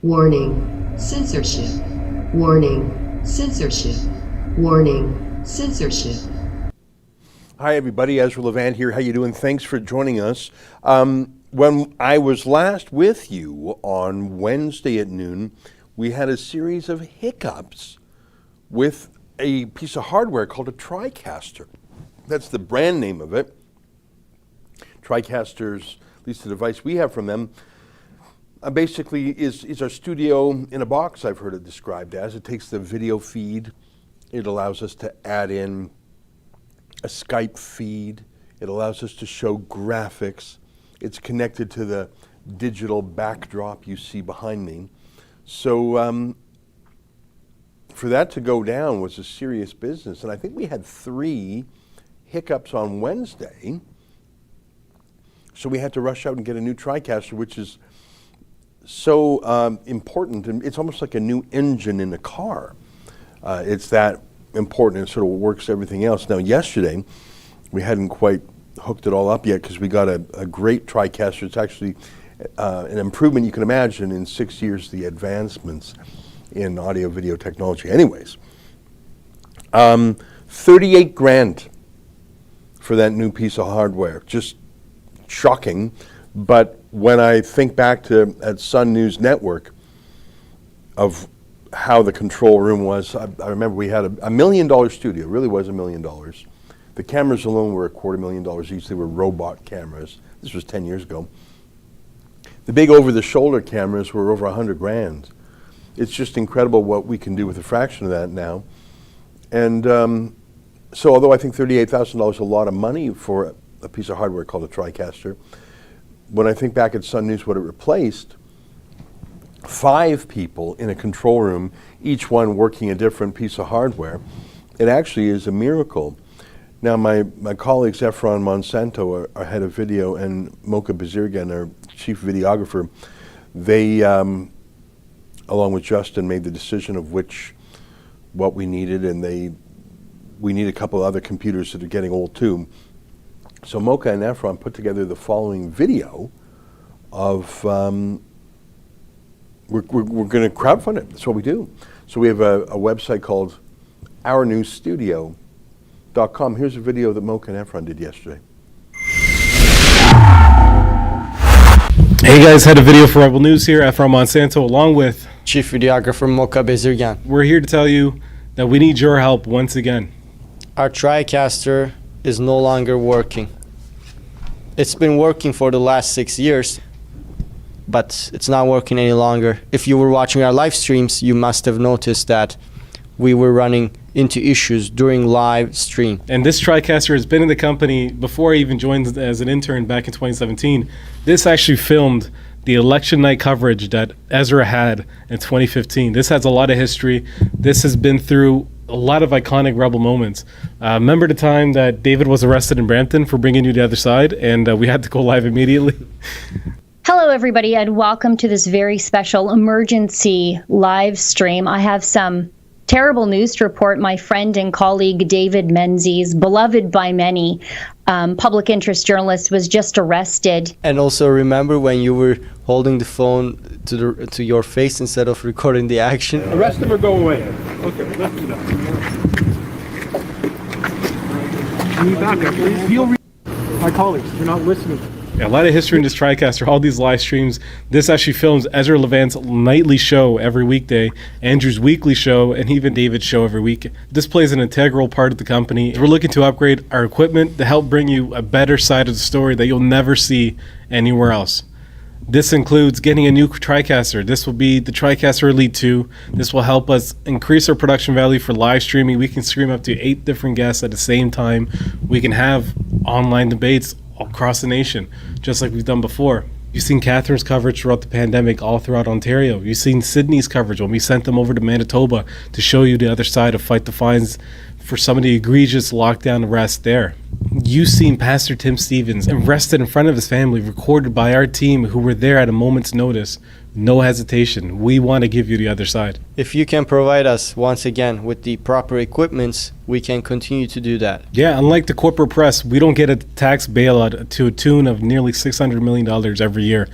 Warning, censorship. Warning, censorship. Warning, censorship. Hi everybody, Ezra Levant here. How you doing? Thanks for joining us. When I was last with you on Wednesday at noon, we had a series of hiccups with a piece of hardware called a Tricaster. That's the brand name of it. Tricaster's, at least the device we have from them, basically is our studio in a box, I've heard it described as. It takes the video feed. It allows us to add in a Skype feed. It allows us to show graphics. It's connected to the digital backdrop you see behind me. So for that to go down was a serious business. And I think we had 3 hiccups on Wednesday. So we had to rush out and get a new Tricaster, which is so important. And it's almost like a new engine in a car. It's that important. It sort of works everything else. Now, yesterday, we hadn't quite hooked it all up yet because we got a great Tricaster. It's actually an improvement you can imagine in 6 years, the advancements in audio video technology. Anyways, 38 grand for that new piece of hardware. Just shocking. But when I think back to at Sun News Network of how the control room was, I remember we had a $1 million studio. It really was $1 million. The cameras alone were $250,000 each. They were robot cameras. This was 10 years ago. The big over-the-shoulder cameras were over 100 grand. It's just incredible what we can do with a fraction of that now. And so although I think $38,000 is a lot of money for a piece of hardware called a Tricaster, when I think back at Sun News what it replaced, 5 people in a control room, each one working a different piece of hardware, it actually is a miracle. Now my colleagues Efron Monsanto, our head of video, and Mocha Bazirgan, our chief videographer, they, along with Justin, made the decision of what we needed, and we need a couple other computers that are getting old too. So Mocha and Efron put together the following video of, we're going to crowdfund it. That's what we do. So we have a website called ournewstudio.com. Here's a video that Mocha and Efron did yesterday. Hey guys, had a video for Rebel News here, Efron Monsanto, along with Chief Videographer Mocha Bazirgan. We're here to tell you that we need your help once again. Our Tricaster is no longer working. It's been working for the last 6 years, but it's not working any longer. If you were watching our live streams, you must have noticed that we were running into issues during live stream. And this Tricaster has been in the company before I even joined as an intern back in 2017. This actually filmed the election night coverage that Ezra had in 2015. This has a lot of history. This has been through a lot of iconic Rebel moments. Remember the time that David was arrested in Brampton for bringing you the other side, and we had to go live immediately? Hello, everybody, and welcome to this very special emergency live stream. I have some terrible news to report. My friend and colleague David Menzies, beloved by many, public interest journalist, was just arrested. And also remember when you were holding the phone to your face instead of recording the action? Arrest him or go away. Okay, lift it up. Can you back up, please? My colleagues, you're not listening. Yeah, a lot of history in this Tricaster, all these live streams. This actually films Ezra Levant's nightly show every weekday, Andrew's weekly show, and even David's show every week. This plays an integral part of the company. We're looking to upgrade our equipment to help bring you a better side of the story that you'll never see anywhere else. This includes getting a new Tricaster. This will be the Tricaster Elite 2. This will help us increase our production value for live streaming. We can stream up to 8 different guests at the same time. We can have online debates across the nation, just like we've done before. You've seen Catherine's coverage throughout the pandemic all throughout Ontario. You've seen Sydney's coverage when we sent them over to Manitoba to show you the other side of Fight the Fines for some of the egregious lockdown arrests there. You've seen Pastor Tim Stevens arrested in front of his family, recorded by our team who were there at a moment's notice. No hesitation. We want to give you the other side. If you can provide us, once again, with the proper equipments, we can continue to do that. Yeah, unlike the corporate press, we don't get a tax bailout to a tune of nearly $600 million every year.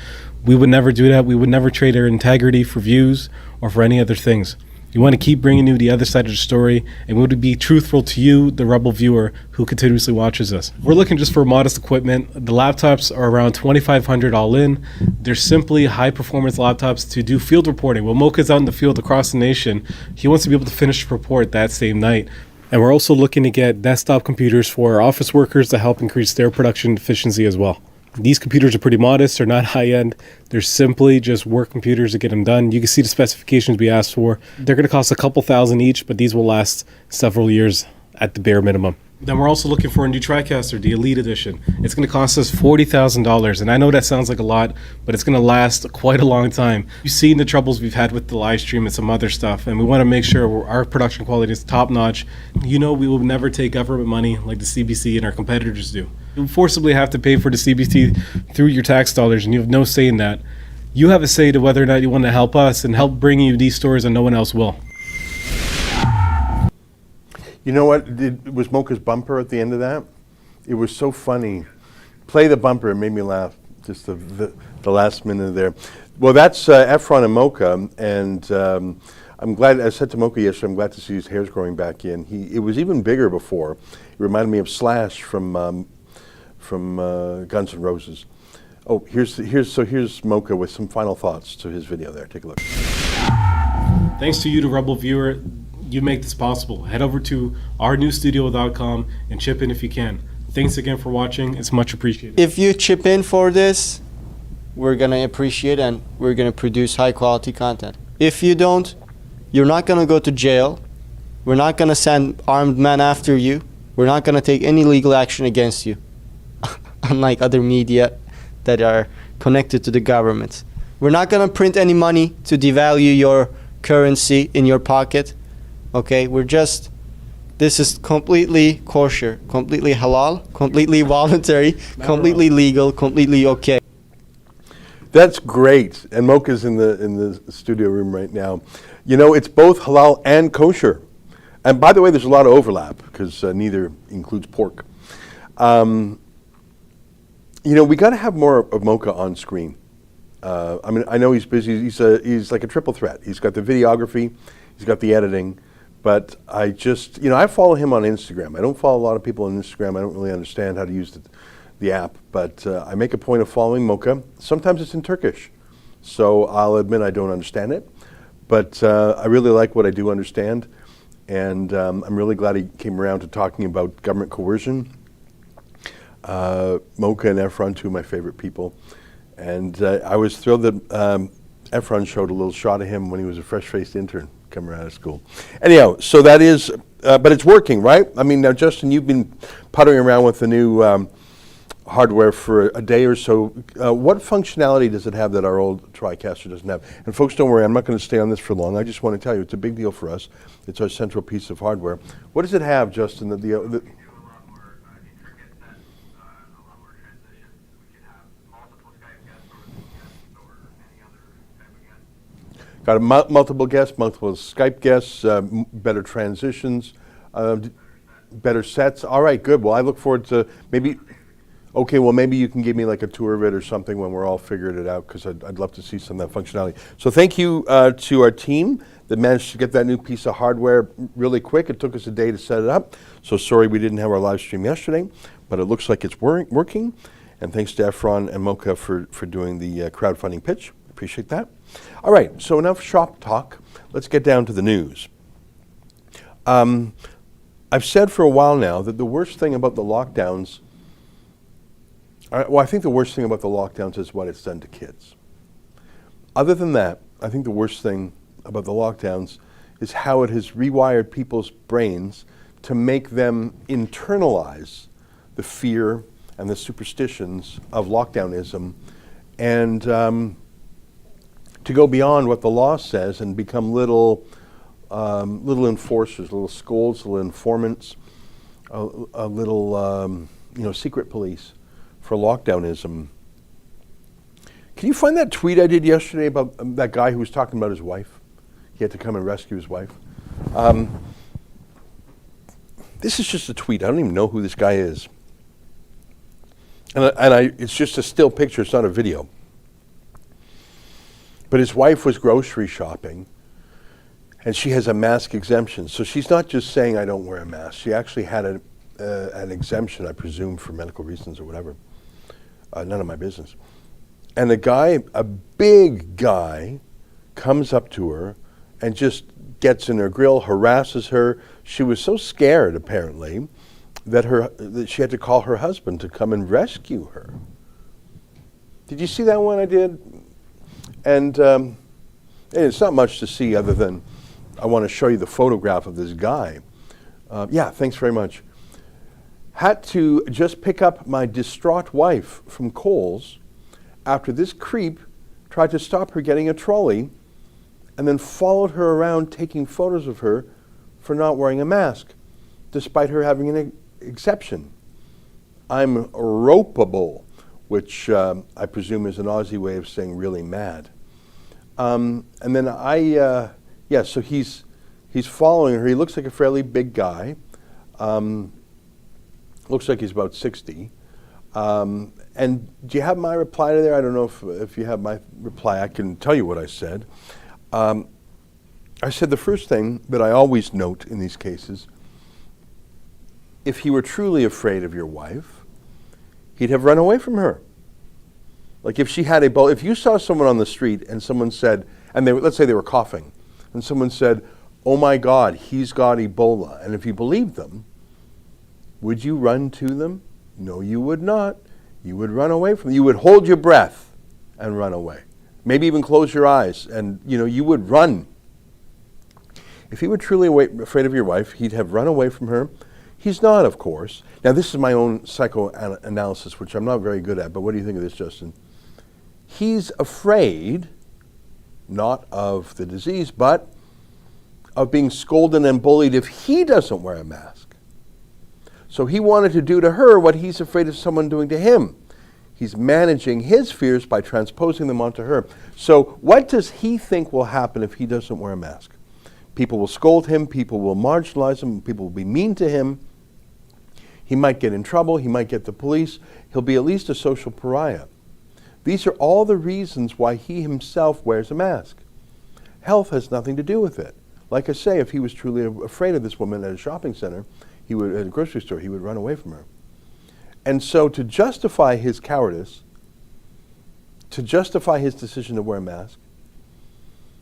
We would never do that. We would never trade our integrity for views or for any other things. You want to keep bringing you the other side of the story, and we would be truthful to you, the Rebel viewer who continuously watches us. We're looking just for modest equipment. The laptops are around $2,500 all in. They're simply high-performance laptops to do field reporting. While Mocha's out in the field across the nation, he wants to be able to finish the report that same night. And we're also looking to get desktop computers for our office workers to help increase their production efficiency as well. These computers are pretty modest. They're not high-end. They're simply just work computers to get them done. You can see the specifications we asked for. They're going to cost a couple thousand each, but these will last several years at the bare minimum. Then we're also looking for a new Tricaster, the Elite Edition. It's going to cost us $40,000, and I know that sounds like a lot, but it's going to last quite a long time. You've seen the troubles we've had with the live stream and some other stuff, and we want to make sure our production quality is top-notch. You know we will never take government money like the CBC and our competitors do. You forcibly have to pay for the CBC through your tax dollars, and you have no say in that. You have a say to whether or not you want to help us and help bring you these stories and no one else will. You know what? It was Mocha's bumper at the end of that. It was so funny. Play the bumper. It made me laugh. Just the last minute there. Well, that's Efron and Mocha, and I'm glad. I said to Mocha yesterday, I'm glad to see his hair's growing back in. It was even bigger before. It reminded me of Slash from Guns N' Roses. Oh, here's Mocha with some final thoughts to his video there. Take a look. Thanks to you, the Rebel viewer. You make this possible. Head over to ournewstudio.com and chip in if you can. Thanks again for watching. It's much appreciated. If you chip in for this, we're going to appreciate and we're going to produce high quality content. If you don't, you're not going to go to jail. We're not going to send armed men after you. We're not going to take any legal action against you. Unlike other media that are connected to the government. We're not going to print any money to devalue your currency in your pocket. Okay, this is completely kosher, completely halal, completely voluntary, completely legal, completely okay. That's great. And Mocha's in the studio room right now. You know, it's both halal and kosher. And by the way, there's a lot of overlap because neither includes pork. You know, we got to have more of Mocha on screen. I mean, I know he's busy. He's like a triple threat. He's got the videography, he's got the editing. But I just, you know, I follow him on Instagram. I don't follow a lot of people on Instagram. I don't really understand how to use the app. But I make a point of following Mocha. Sometimes it's in Turkish. So I'll admit I don't understand it. But I really like what I do understand. And I'm really glad he came around to talking about government coercion. Mocha and Efron, two of my favorite people. And I was thrilled that Efron showed a little shot of him when he was a fresh-faced intern coming out of school. Anyhow, so that is, but it's working, right? I mean, now, Justin, you've been puttering around with the new hardware for a day or so. What functionality does it have that our old Tricaster doesn't have? And folks, don't worry, I'm not going to stay on this for long. I just want to tell you, it's a big deal for us. It's our central piece of hardware. What does it have, Justin? Got multiple guests, multiple Skype guests, better transitions, better sets. All right, good. Well, I look forward to maybe you can give me like a tour of it or something when we're all figured it out, because I'd love to see some of that functionality. So thank you to our team that managed to get that new piece of hardware really quick. It took us a day to set it up. So sorry we didn't have our live stream yesterday, but it looks like it's working. And thanks to Efron and Mocha for doing the crowdfunding pitch. Appreciate that. All right, so enough shop talk. Let's get down to the news. I've said for a while now that the worst thing about the lockdowns, I think the worst thing about the lockdowns is what it's done to kids. Other than that, I think the worst thing about the lockdowns is how it has rewired people's brains to make them internalize the fear and the superstitions of lockdownism, and to go beyond what the law says and become little enforcers, little scolds, little informants, a little secret police for lockdownism. Can you find that tweet I did yesterday about that guy who was talking about his wife? He had to come and rescue his wife. This is just a tweet. I don't even know who this guy is. And it's just a still picture. It's not a video. But his wife was grocery shopping, and she has a mask exemption. So she's not just saying, I don't wear a mask. She actually had an exemption, I presume, for medical reasons or whatever. None of my business. And a guy, a big guy, comes up to her and just gets in her grill, harasses her. She was so scared, apparently, that she had to call her husband to come and rescue her. Did you see that one I did? And it's not much to see other than I want to show you the photograph of this guy. Yeah, thanks very much. Had to just pick up my distraught wife from Kohl's after this creep tried to stop her getting a trolley and then followed her around taking photos of her for not wearing a mask, despite her having an exception. I'm ropeable, which I presume is an Aussie way of saying really mad. And then so he's following her. He looks like a fairly big guy. Looks like he's about 60. And do you have my reply to there? I don't know if you have my reply. I can tell you what I said. I said the first thing that I always note in these cases, if he were truly afraid of your wife, he'd have run away from her. Like if she had if you saw someone on the street and someone said, and let's say they were coughing, and someone said, oh my God, he's got Ebola, and if you believed them, would you run to them? No, you would not. You would run away from them. You would hold your breath and run away. Maybe even close your eyes, and you would run. If he were truly afraid of your wife, he'd have run away from her. He's not, of course. Now, this is my own psychoanalysis, which I'm not very good at, but what do you think of this, Justin? He's afraid, not of the disease, but of being scolded and bullied if he doesn't wear a mask. So he wanted to do to her what he's afraid of someone doing to him. He's managing his fears by transposing them onto her. So what does he think will happen if he doesn't wear a mask? People will scold him, people will marginalize him, people will be mean to him. He might get in trouble, he might get the police, he'll be at least a social pariah. These are all the reasons why he himself wears a mask. Health has nothing to do with it. Like I say, if he was truly afraid of this woman at a shopping center, at a grocery store, he would run away from her. And so to justify his cowardice, to justify his decision to wear a mask,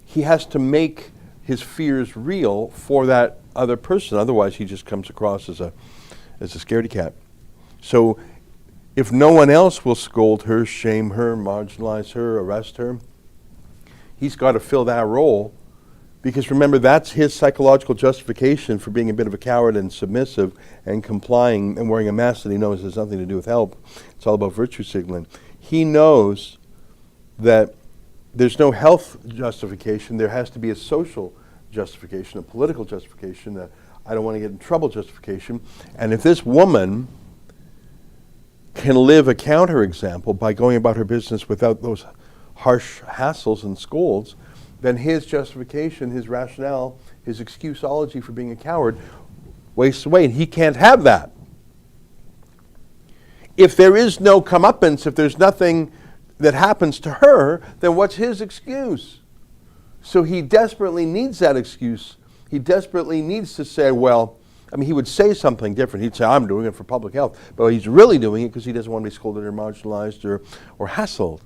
he has to make his fears real for that other person. Otherwise, he just comes across as a scaredy cat. So if no one else will scold her, shame her, marginalize her, arrest her, he's got to fill that role. Because remember, that's his psychological justification for being a bit of a coward and submissive and complying and wearing a mask that he knows has nothing to do with help. It's all about virtue signaling. He knows that there's no health justification. There has to be a social justification, a political justification, I don't want to get in trouble justification. And if this woman can live a counterexample by going about her business without those harsh hassles and scolds, then his justification, his rationale, his excuseology for being a coward wastes away, and he can't have that. If there is no comeuppance, if there's nothing that happens to her, then what's his excuse? So he desperately needs that excuse. He desperately needs to say, he would say something different. He'd say, I'm doing it for public health. But he's really doing it because he doesn't want to be scolded or marginalized or hassled.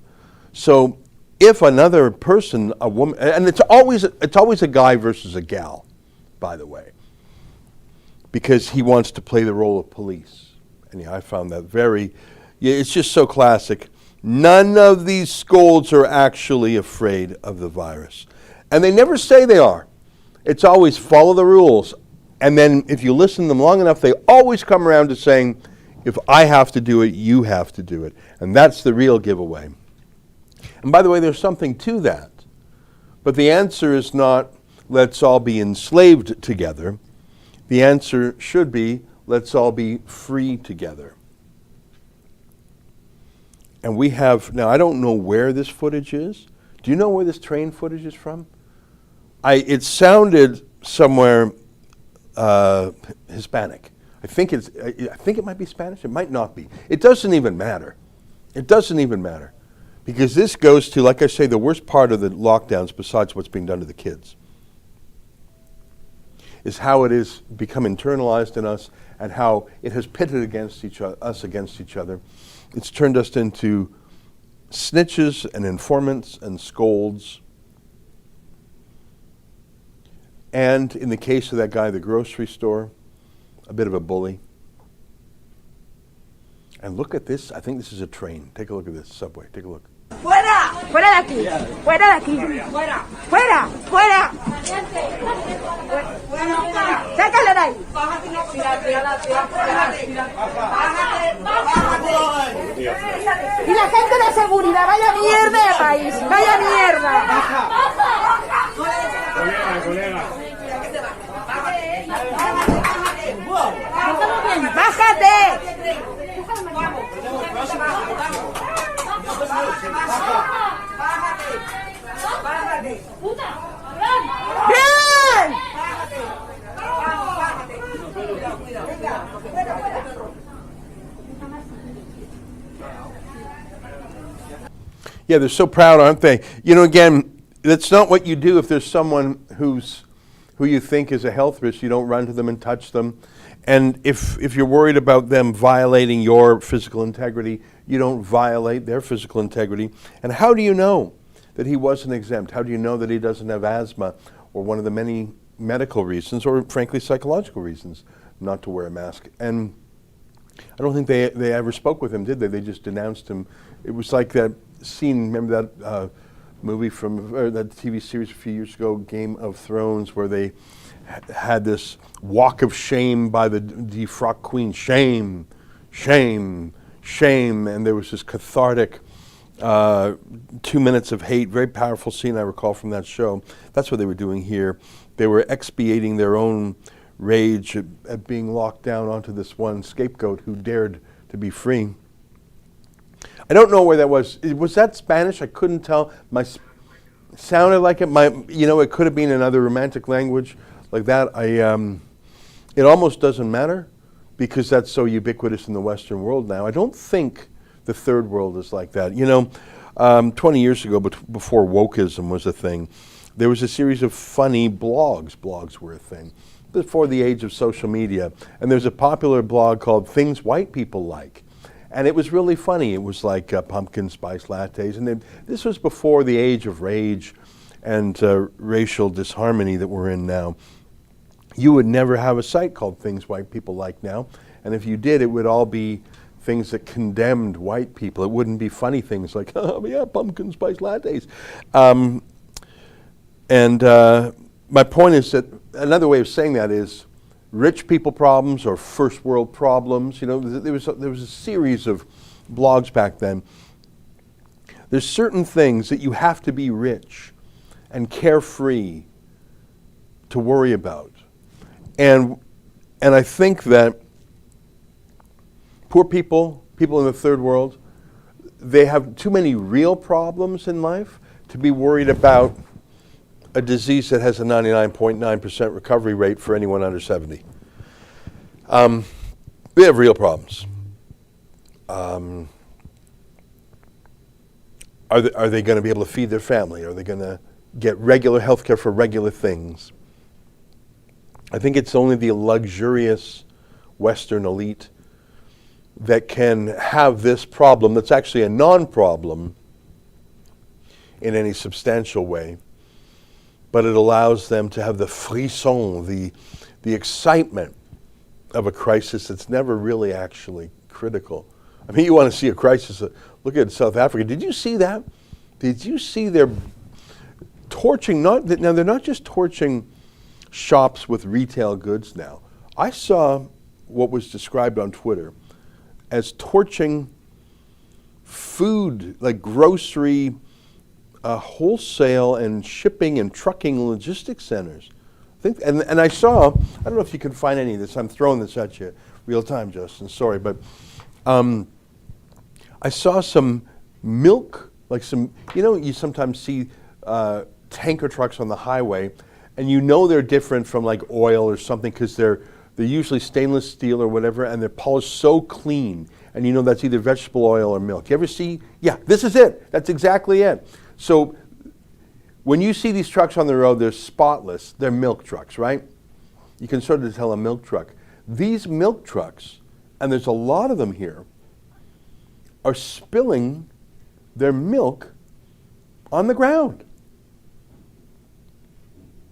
So if another person, a woman, and it's always a guy versus a gal, by the way, because he wants to play the role of police. And I found that it's just so classic. None of these scolds are actually afraid of the virus. And they never say they are. It's always follow the rules. And then if you listen to them long enough, they always come around to saying, if I have to do it, you have to do it. And that's the real giveaway. And by the way, there's something to that. But the answer is not, let's all be enslaved together. The answer should be, let's all be free together. And we have, now I don't know where this footage is. Do you know where this train footage is from? It sounded somewhere Hispanic. I think it might be Spanish. It might not be. It doesn't even matter. It doesn't even matter. Because this goes to, like I say, the worst part of the lockdowns, besides what's being done to the kids, is how it has become internalized in us and how it has pitted us against each other. It's turned us into snitches and informants and scolds. And in the case of that guy at the grocery store, a bit of a bully. And look at this. I think this is a train. Take a look at this subway. Take a look. ¡Fuera! ¡Fuera de aquí! ¡Fuera de aquí! ¡Fuera! ¡Fuera! ¡Fuera! ¡Sácalo de ahí! Y la gente de seguridad, vaya mierda de país, vaya mierda. ¡Bájate! ¡Bien! Yeah, they're so proud, aren't they? You know, again, that's not what you do if there's someone who you think is a health risk. You don't run to them and touch them. And if you're worried about them violating your physical integrity, you don't violate their physical integrity. And how do you know that he wasn't exempt? How do you know that he doesn't have asthma or one of the many medical reasons or frankly psychological reasons not to wear a mask? And I don't think they ever spoke with him, did they? They just denounced him. It was like that scene, remember that movie or that TV series a few years ago, Game of Thrones, where they had this walk of shame by the defrocked queen. Shame, shame, shame. And there was this cathartic 2 minutes of hate, very powerful scene I recall from that show. That's what they were doing here. They were expiating their own rage at being locked down onto this one scapegoat who dared to be free. I don't know where that was. Was that Spanish? I couldn't tell. Sounded like it. It could have been another romantic language like that. It almost doesn't matter because that's so ubiquitous in the Western world now. I don't think the third world is like that. 20 years ago, before wokeism was a thing, there was a series of funny blogs. Blogs were a thing before the age of social media. And there's a popular blog called Things White People Like. And it was really funny. It was like pumpkin spice lattes. And this was before the age of rage and racial disharmony that we're in now. You would never have a site called Things White People Like now. And if you did, it would all be things that condemned white people. It wouldn't be funny things like, oh, yeah, pumpkin spice lattes. My point is that another way of saying that is rich people problems or first world problems. There was a series of blogs back then. There's certain things that you have to be rich and carefree to worry about. And I think that poor people in the third world, they have too many real problems in life to be worried about a disease that has a 99.9% recovery rate for anyone under 70. We have real problems. Are they going to be able to feed their family? Are they going to get regular health care for regular things? I think it's only the luxurious Western elite that can have this problem that's actually a non-problem in any substantial way. But it allows them to have the frisson, the excitement of a crisis that's never really actually critical. I mean, you want to see a crisis. Look at South Africa. Did you see that? Did you see their torching? Now, they're not just torching shops with retail goods now. I saw what was described on Twitter as torching food, like grocery, wholesale and shipping and trucking logistics centers. And I saw, I don't know if you can find any of this, I'm throwing this at you real time, Justin, sorry, but I saw some milk, like you sometimes see tanker trucks on the highway, and they're different from like oil or something because they're usually stainless steel or whatever, and they're polished so clean, and you know that's either vegetable oil or milk. You ever see? Yeah, this is it. That's exactly it. So when you see these trucks on the road, they're spotless. They're milk trucks, right? You can sort of tell a milk truck. These milk trucks, and there's a lot of them here, are spilling their milk on the ground.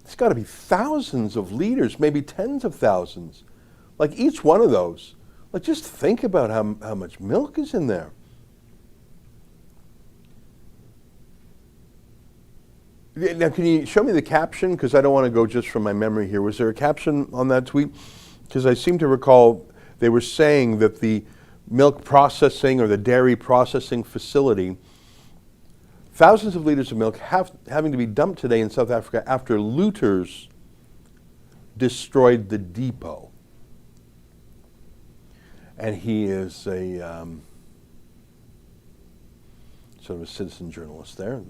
It's got to be thousands of liters, maybe tens of thousands. Like each one of those. Like just think about how much milk is in there. Now, can you show me the caption? Because I don't want to go just from my memory here. Was there a caption on that tweet? Because I seem to recall they were saying that the milk processing or the dairy processing facility, thousands of liters of milk having to be dumped today in South Africa after looters destroyed the depot. And he is a sort of a citizen journalist there.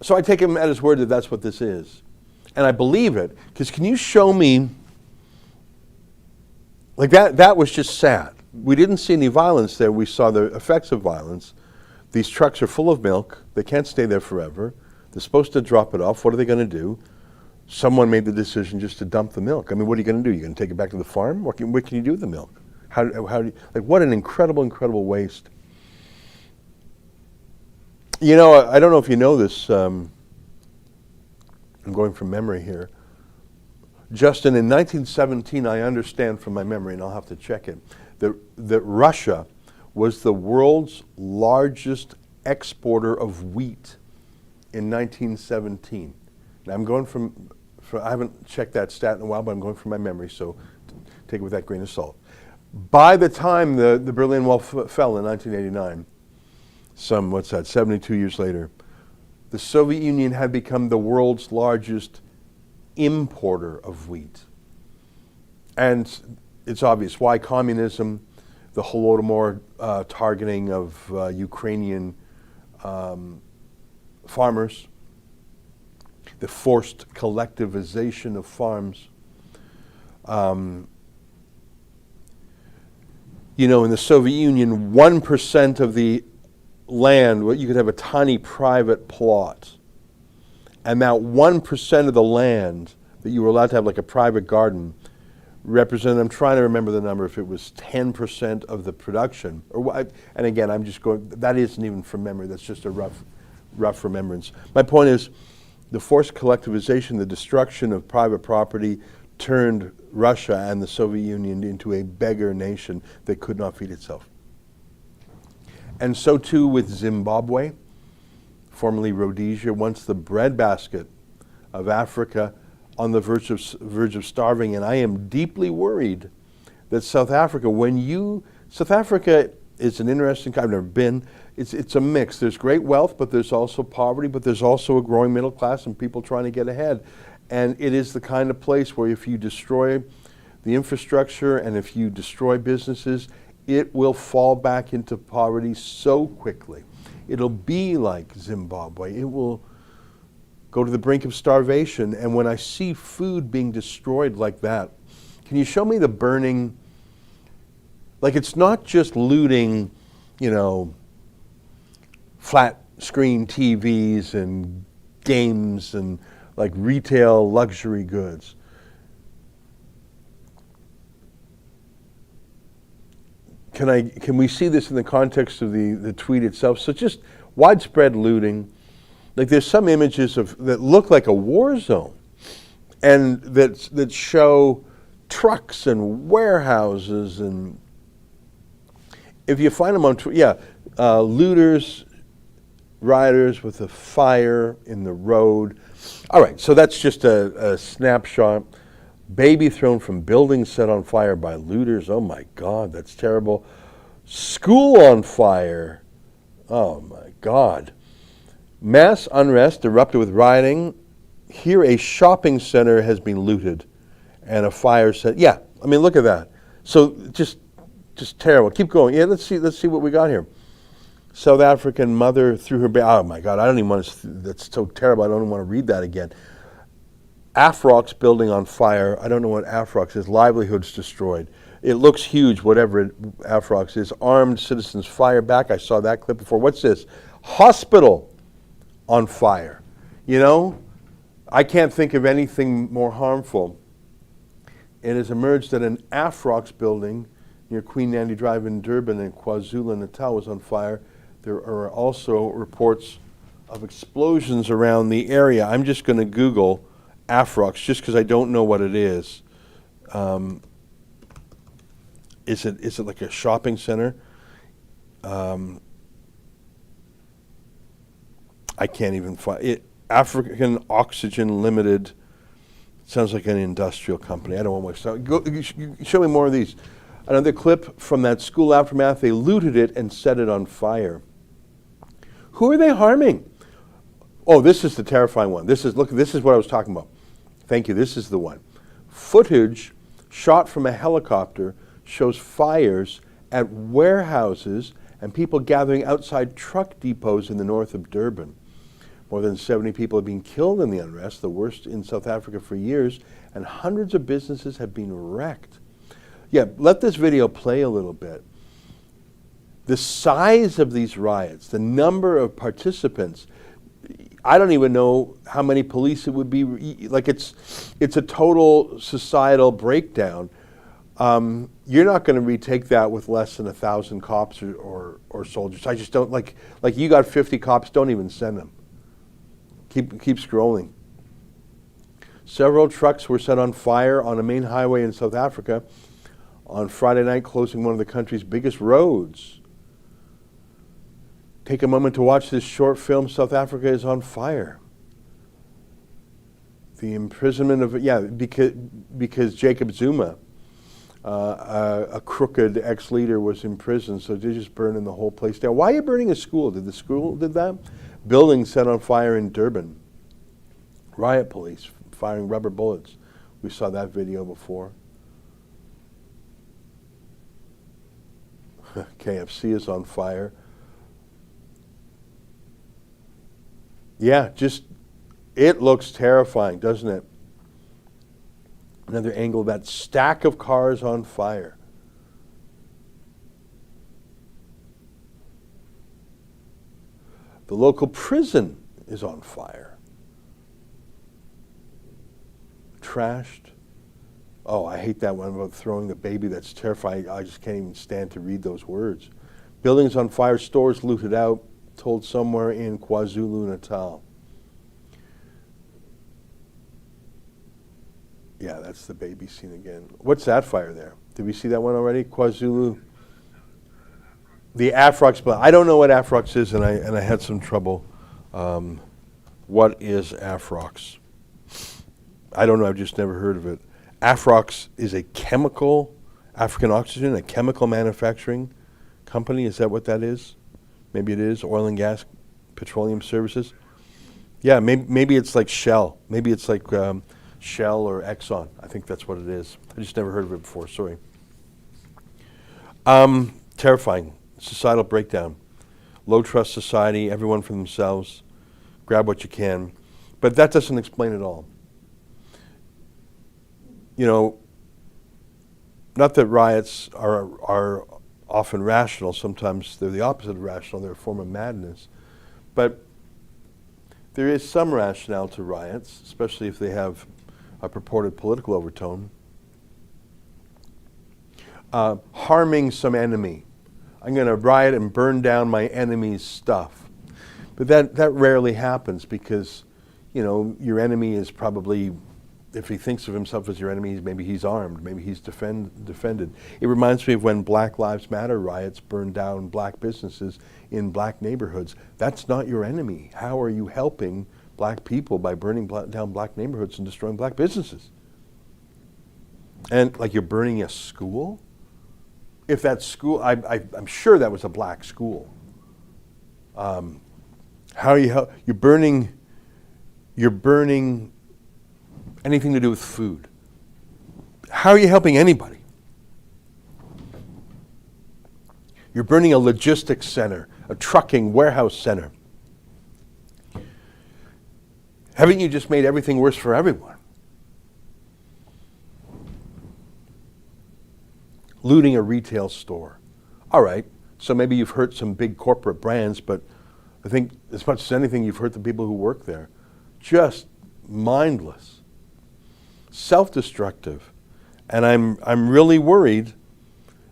So I take him at his word that that's what this is. And I believe it, because can you show me, like that was just sad. We didn't see any violence there. We saw the effects of violence. These trucks are full of milk. They can't stay there forever. They're supposed to drop it off. What are they going to do? Someone made the decision just to dump the milk. I mean, what are you going to do? You're going to take it back to the farm? What can you do with the milk? How do you, like, what an incredible, incredible waste. You know, I don't know if you know this. I'm going from memory here. Justin, in 1917, I understand from my memory, and I'll have to check it, that Russia was the world's largest exporter of wheat in 1917. Now I'm going from I haven't checked that stat in a while, but I'm going from my memory, so take it with that grain of salt. By the time the Berlin Wall fell in 1989, 72 years later, the Soviet Union had become the world's largest importer of wheat. And it's obvious why communism, the Holodomor targeting of Ukrainian farmers, the forced collectivization of farms. You know, in the Soviet Union, 1% of the land, you could have a tiny private plot. And that 1% of the land that you were allowed to have like a private garden represented, I'm trying to remember the number, if it was 10% of the production. And again, I'm just going, that isn't even from memory, that's just a rough remembrance. My point is, the forced collectivization, the destruction of private property turned Russia and the Soviet Union into a beggar nation that could not feed itself. And so too with Zimbabwe, formerly Rhodesia, once the breadbasket of Africa, on the verge of starving. And I am deeply worried that South Africa, South Africa is an interesting country. I've never been. It's a mix. There's great wealth, but there's also poverty, but there's also a growing middle class and people trying to get ahead. And it is the kind of place where if you destroy the infrastructure and if you destroy businesses, it will fall back into poverty so quickly. It'll be like Zimbabwe. It will go to the brink of starvation. And when I see food being destroyed like that, can you show me the burning? Like, it's not just looting, you know, flat screen TVs and games and like retail luxury goods. Can we see this in the context of the tweet itself? So just widespread looting. Like, there's some images that look like a war zone, and that show trucks and warehouses, and if you find them on looters, rioters with a fire in the road. All right, so that's just a snapshot. Baby thrown from building set on fire by looters. Oh my God, that's terrible. School on fire. Oh my God. Mass unrest erupted with rioting. Here a shopping center has been looted and a fire set. Yeah, I mean, look at that. So just terrible. Keep going. Yeah, let's see what we got here. South African mother threw her baby. Oh my God, I don't even want to, that's so terrible. I don't even want to read that again. Afrox building on fire. I don't know what Afrox is. Livelihoods destroyed. It looks huge, whatever Afrox is. Armed citizens fire back. I saw that clip before. What's this? Hospital on fire. You know, I can't think of anything more harmful. It has emerged that an Afrox building near Queen Anne Drive in Durban and KwaZulu-Natal was on fire. There are also reports of explosions around the area. I'm just going to Google Afrox just because I don't know what it is. Is it like a shopping center? I can't even find it. African Oxygen Limited. Sounds like an industrial company. I don't want to go. Show me more of these. Another clip from that school aftermath. They looted it and set it on fire. Who are they harming? Oh, this is the terrifying one. This is what I was talking about. Thank you. This is the one. Footage shot from a helicopter shows fires at warehouses and people gathering outside truck depots in the north of Durban. More than 70 people have been killed in the unrest, the worst in South Africa for years, and hundreds of businesses have been wrecked. Yeah, let this video play a little bit. The size of these riots, the number of participants, I don't even know how many police it would be. Like it's a total societal breakdown. You're not going to retake that with less than 1,000 cops or soldiers. I just don't like you got 50 cops, don't even send them. Keep scrolling. Several trucks were set on fire on a main highway in South Africa on Friday night, closing one of the country's biggest roads. Take a moment to watch this short film, South Africa is on Fire. The imprisonment of, because Jacob Zuma, a crooked ex-leader, was imprisoned, so they're just burning the whole place down. Why are you burning a school? Did the school did that? Building set on fire in Durban. Riot police firing rubber bullets. We saw that video before. KFC is on fire. Yeah, it looks terrifying, doesn't it? Another angle of that stack of cars on fire. The local prison is on fire. Trashed. Oh, I hate that one about throwing the baby. That's terrifying. I just can't even stand to read those words. Buildings on fire, stores looted out, told somewhere in KwaZulu-Natal. Yeah, that's the baby scene again. What's that fire there? Did we see that one already? KwaZulu. The Afrox, but I don't know what Afrox is, and I had some trouble. What is Afrox? I don't know. I've just never heard of it. Afrox is a chemical, African Oxygen, a chemical manufacturing company. Is that what that is? Maybe it is. Oil and gas, petroleum services. Yeah, maybe it's like Shell. Maybe it's like Shell or Exxon. I think that's what it is. I just never heard of it before. Sorry. Terrifying. Societal breakdown. Low trust society. Everyone for themselves. Grab what you can. But that doesn't explain it all. You know, not that riots are often rational. Sometimes they're the opposite of rational. They're a form of madness. But there is some rationale to riots, especially if they have a purported political overtone. Harming some enemy. I'm going to riot and burn down my enemy's stuff. But that rarely happens because, you know, your enemy is probably, if he thinks of himself as your enemy, maybe he's armed, maybe he's defended. It reminds me of when Black Lives Matter riots burned down black businesses in black neighborhoods. That's not your enemy. How are you helping black people by burning down black neighborhoods and destroying black businesses? And like you're burning a school? If that school, I'm sure that was a black school. How are you you're burning anything to do with food. How are you helping anybody? You're burning a logistics center, a trucking warehouse center. Haven't you just made everything worse for everyone? looting a retail store. All right, so maybe you've hurt some big corporate brands, but I think as much as anything, you've hurt the people who work there. Just mindless, self-destructive. And I'm really worried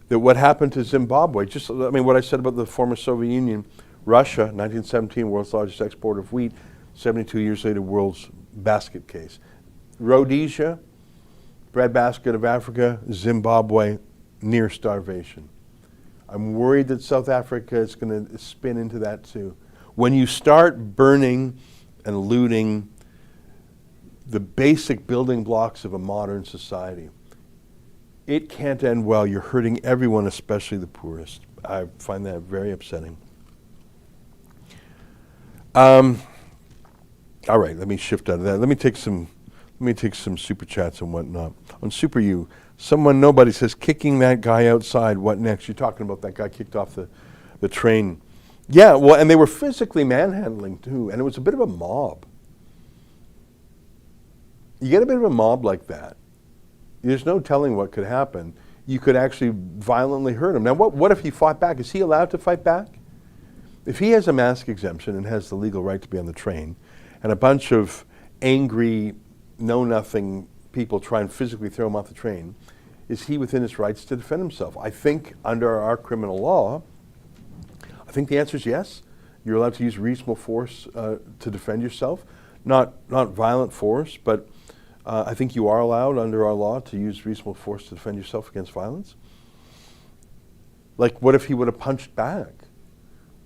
that what happened to Zimbabwe, what I said about the former Soviet Union, Russia, 1917, world's largest exporter of wheat, 72 years later, world's basket case. Rhodesia, breadbasket of Africa, Zimbabwe, near starvation. I'm worried that South Africa is going to spin into that too. When you start burning and looting the basic building blocks of a modern society, it can't end well. You're hurting everyone, especially the poorest. I find that very upsetting. All right, let me shift out of that. Let me take some super chats and whatnot. On Super U, nobody says, kicking that guy outside, what next? You're talking about that guy kicked off the train. Yeah, well, and they were physically manhandling too, and it was a bit of a mob. You get a bit of a mob like that, there's no telling what could happen. You could actually violently hurt him. Now, what if he fought back? Is he allowed to fight back? If he has a mask exemption and has the legal right to be on the train, and a bunch of angry, know-nothing people try and physically throw him off the train, is he within his rights to defend himself? I think under our criminal law, I think the answer is yes. You're allowed to use reasonable force to defend yourself. Not violent force, but I think you are allowed under our law to use reasonable force to defend yourself against violence. Like, what if he would have punched back?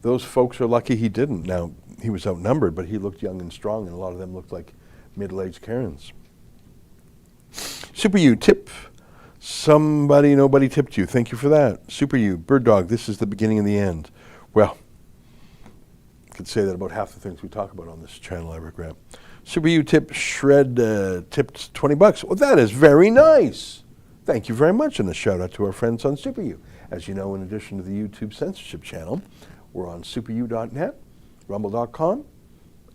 Those folks are lucky he didn't. Now, he was outnumbered, but he looked young and strong, and a lot of them looked like middle-aged Karens. Super U, tip. Nobody tipped you. Thank you for that. Super U, Bird Dog, this is the beginning and the end. Well, I could say that about half the things we talk about on this channel, I regret. Super U tip, Shred tipped $20. Well, that is very nice. Thank you very much, and a shout out to our friends on Super U. As you know, in addition to the YouTube censorship channel, we're on superu.net, rumble.com,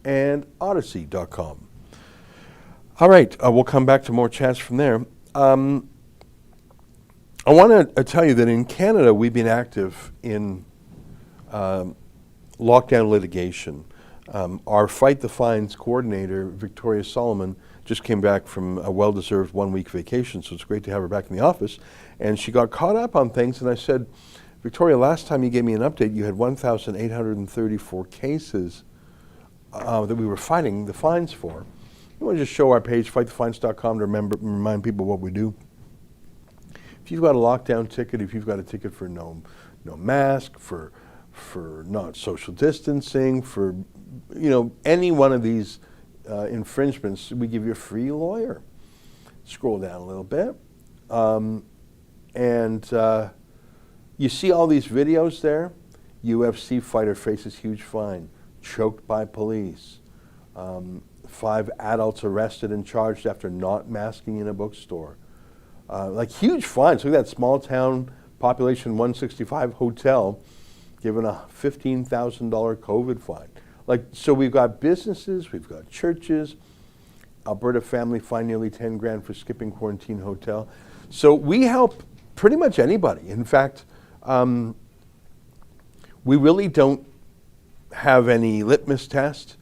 and odyssey.com. All right, we'll come back to more chats from there. I want to tell you that in Canada, we've been active in lockdown litigation. Our Fight the Fines coordinator, Victoria Solomon, just came back from a well-deserved one-week vacation, so it's great to have her back in the office. And she got caught up on things, and I said, Victoria, last time you gave me an update, you had 1,834 cases that we were fighting the fines for. You want to just show our page, fightthefines.com, to remind people what we do. If you've got a lockdown ticket, if you've got a ticket for no mask, for not social distancing, for any one of these infringements, we give you a free lawyer. Scroll down a little bit, and you see all these videos there. UFC fighter faces huge fine, choked by police. 5 adults arrested and charged after not masking in a bookstore. Like huge fines. Look at that small town population 165 hotel given a $15,000 COVID fine. Like, so we've got businesses, we've got churches. Alberta family fined nearly 10 grand for skipping quarantine hotel. So we help pretty much anybody. In fact, we really don't have any litmus test.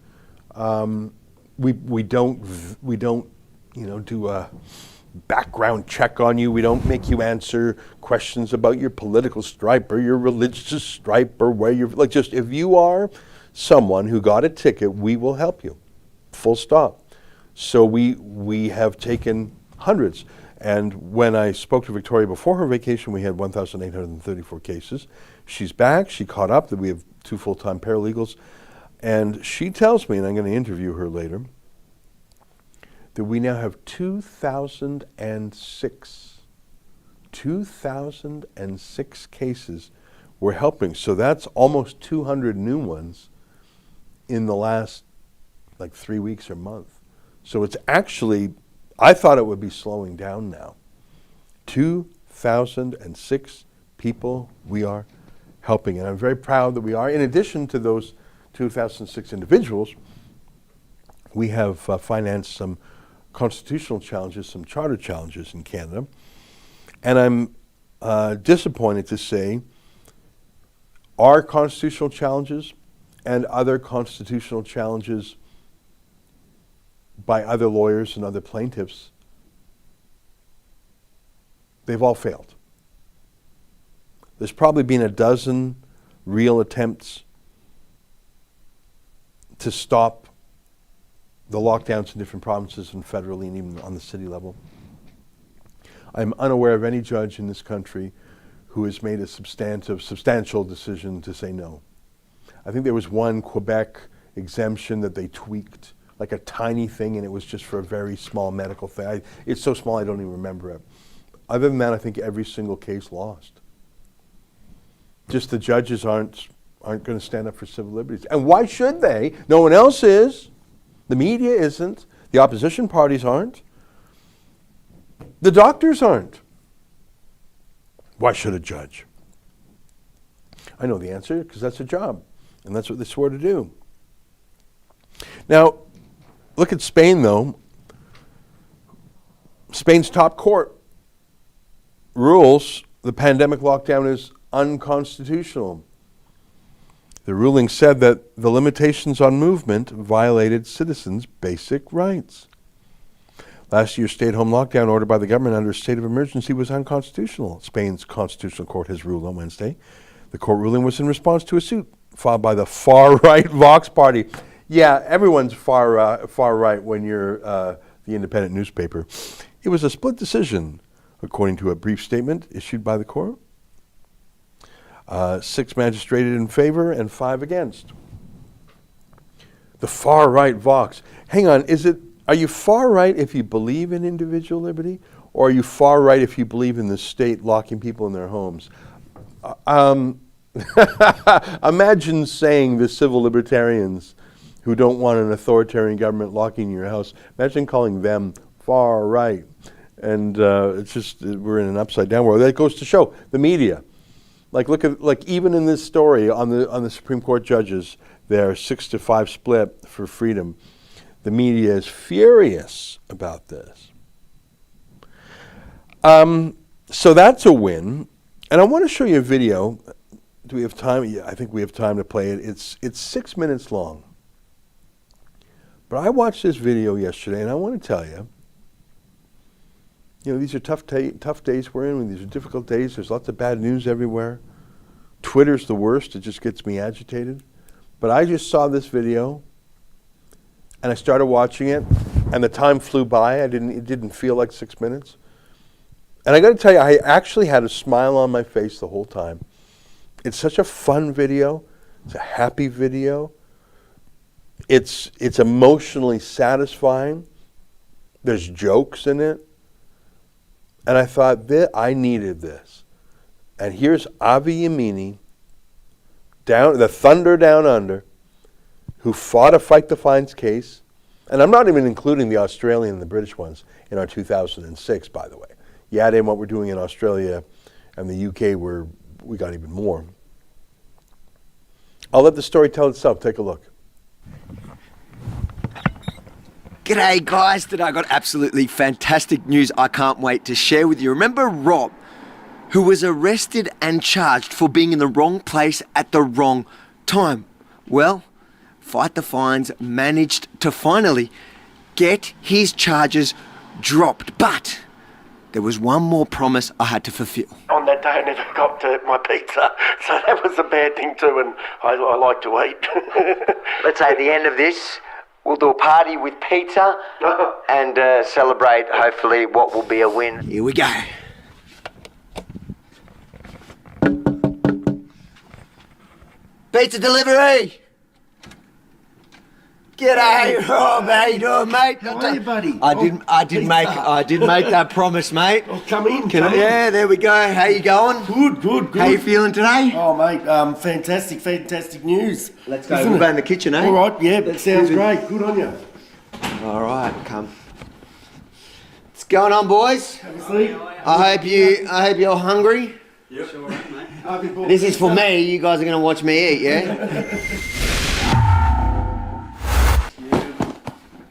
We don't do a background check on you. We don't make you answer questions about your political stripe or your religious stripe or where you're, like, just if you are someone who got a ticket, we will help you. Full stop. So we have taken hundreds. And when I spoke to Victoria before her vacation, we had 1,834 cases. She's back. She caught up. That we have 2 full-time paralegals. And she tells me, and I'm going to interview her later, that we now have 2,006 cases we're helping. So that's almost 200 new ones in the last 3 weeks or month. So it's actually, I thought it would be slowing down now. 2,006 people we are helping, and I'm very proud that we are. In addition to those 2,006 individuals, we have financed some constitutional challenges, some charter challenges in Canada, and disappointed to say our constitutional challenges and other constitutional challenges by other lawyers and other plaintiffs, they've all failed. There's probably been a dozen real attempts to stop the lockdowns in different provinces and federally and even on the city level. I'm unaware of any judge in this country who has made a substantial decision to say no. I think there was one Quebec exemption that they tweaked, like a tiny thing, and it was just for a very small medical thing. It's so small I don't even remember it. Other than that, I think every single case lost. Just the judges aren't going to stand up for civil liberties. And why should they? No one else is. The media isn't. The opposition parties aren't. The doctors aren't. Why should a judge? I know the answer, because that's a job. And that's what they swore to do. Now, look at Spain, though. Spain's top court rules the pandemic lockdown is unconstitutional. The ruling said that the limitations on movement violated citizens' basic rights. Last year's stay-at-home lockdown order by the government under a state of emergency was unconstitutional. Spain's constitutional court has ruled on Wednesday. The court ruling was in response to a suit filed by the far-right Vox Party. Yeah, everyone's far right when you're the independent newspaper. It was a split decision, according to a brief statement issued by the court. 6 magistrated in favor and 5 against. The far-right Vox. Hang on, are you far-right if you believe in individual liberty, or are you far-right if you believe in the state locking people in their homes? Imagine saying the civil libertarians who don't want an authoritarian government locking your house, imagine calling them far-right. And it's just, we're in an upside-down world. That goes to show the media. Look even in this story on the Supreme Court judges, their 6-5 split for freedom. The media is furious about this. So that's a win. And I want to show you a video. Do we have time? Yeah, I think we have time to play it. It's 6 minutes long. But I watched this video yesterday, and I want to tell you, these are tough days we're in. These are difficult days. There's lots of bad news everywhere. Twitter's the worst. It just gets me agitated. But I just saw this video, and I started watching it, and the time flew by. It didn't feel like 6 minutes. And I got to tell you, I actually had a smile on my face the whole time. It's such a fun video. It's a happy video. It's emotionally satisfying. There's jokes in it. And I thought, I needed this. And here's Avi Yamini, the Thunder Down Under, who fought a Fight the Fines case. And I'm not even including the Australian and the British ones in our 2006, by the way. You add in what we're doing in Australia and the UK, where we got even more. I'll let the story tell itself. Take a look. G'day guys, today I got absolutely fantastic news I can't wait to share with you. Remember Rob, who was arrested and charged for being in the wrong place at the wrong time? Well, Fight the Fines managed to finally get his charges dropped, but there was one more promise I had to fulfill. On that day I never got my pizza, so that was a bad thing too, and I like to eat. Let's say at the end of this, we'll do a party with pizza and celebrate, hopefully, what will be a win. Here we go. Pizza delivery! G'day, Rob, how you doing, mate? How are you, buddy? I did make that promise, mate. Oh, come in. Yeah, there we go. How you going? Good. How you feeling today? Oh, mate, fantastic news. Let's go. We'll go in the kitchen, eh? All right, yeah, that sounds great. Good on you. All right, come. What's going on, boys? Have a seat. I hope you're hungry. Yep. Sure, mate. This is for me. You guys are going to watch me eat, yeah?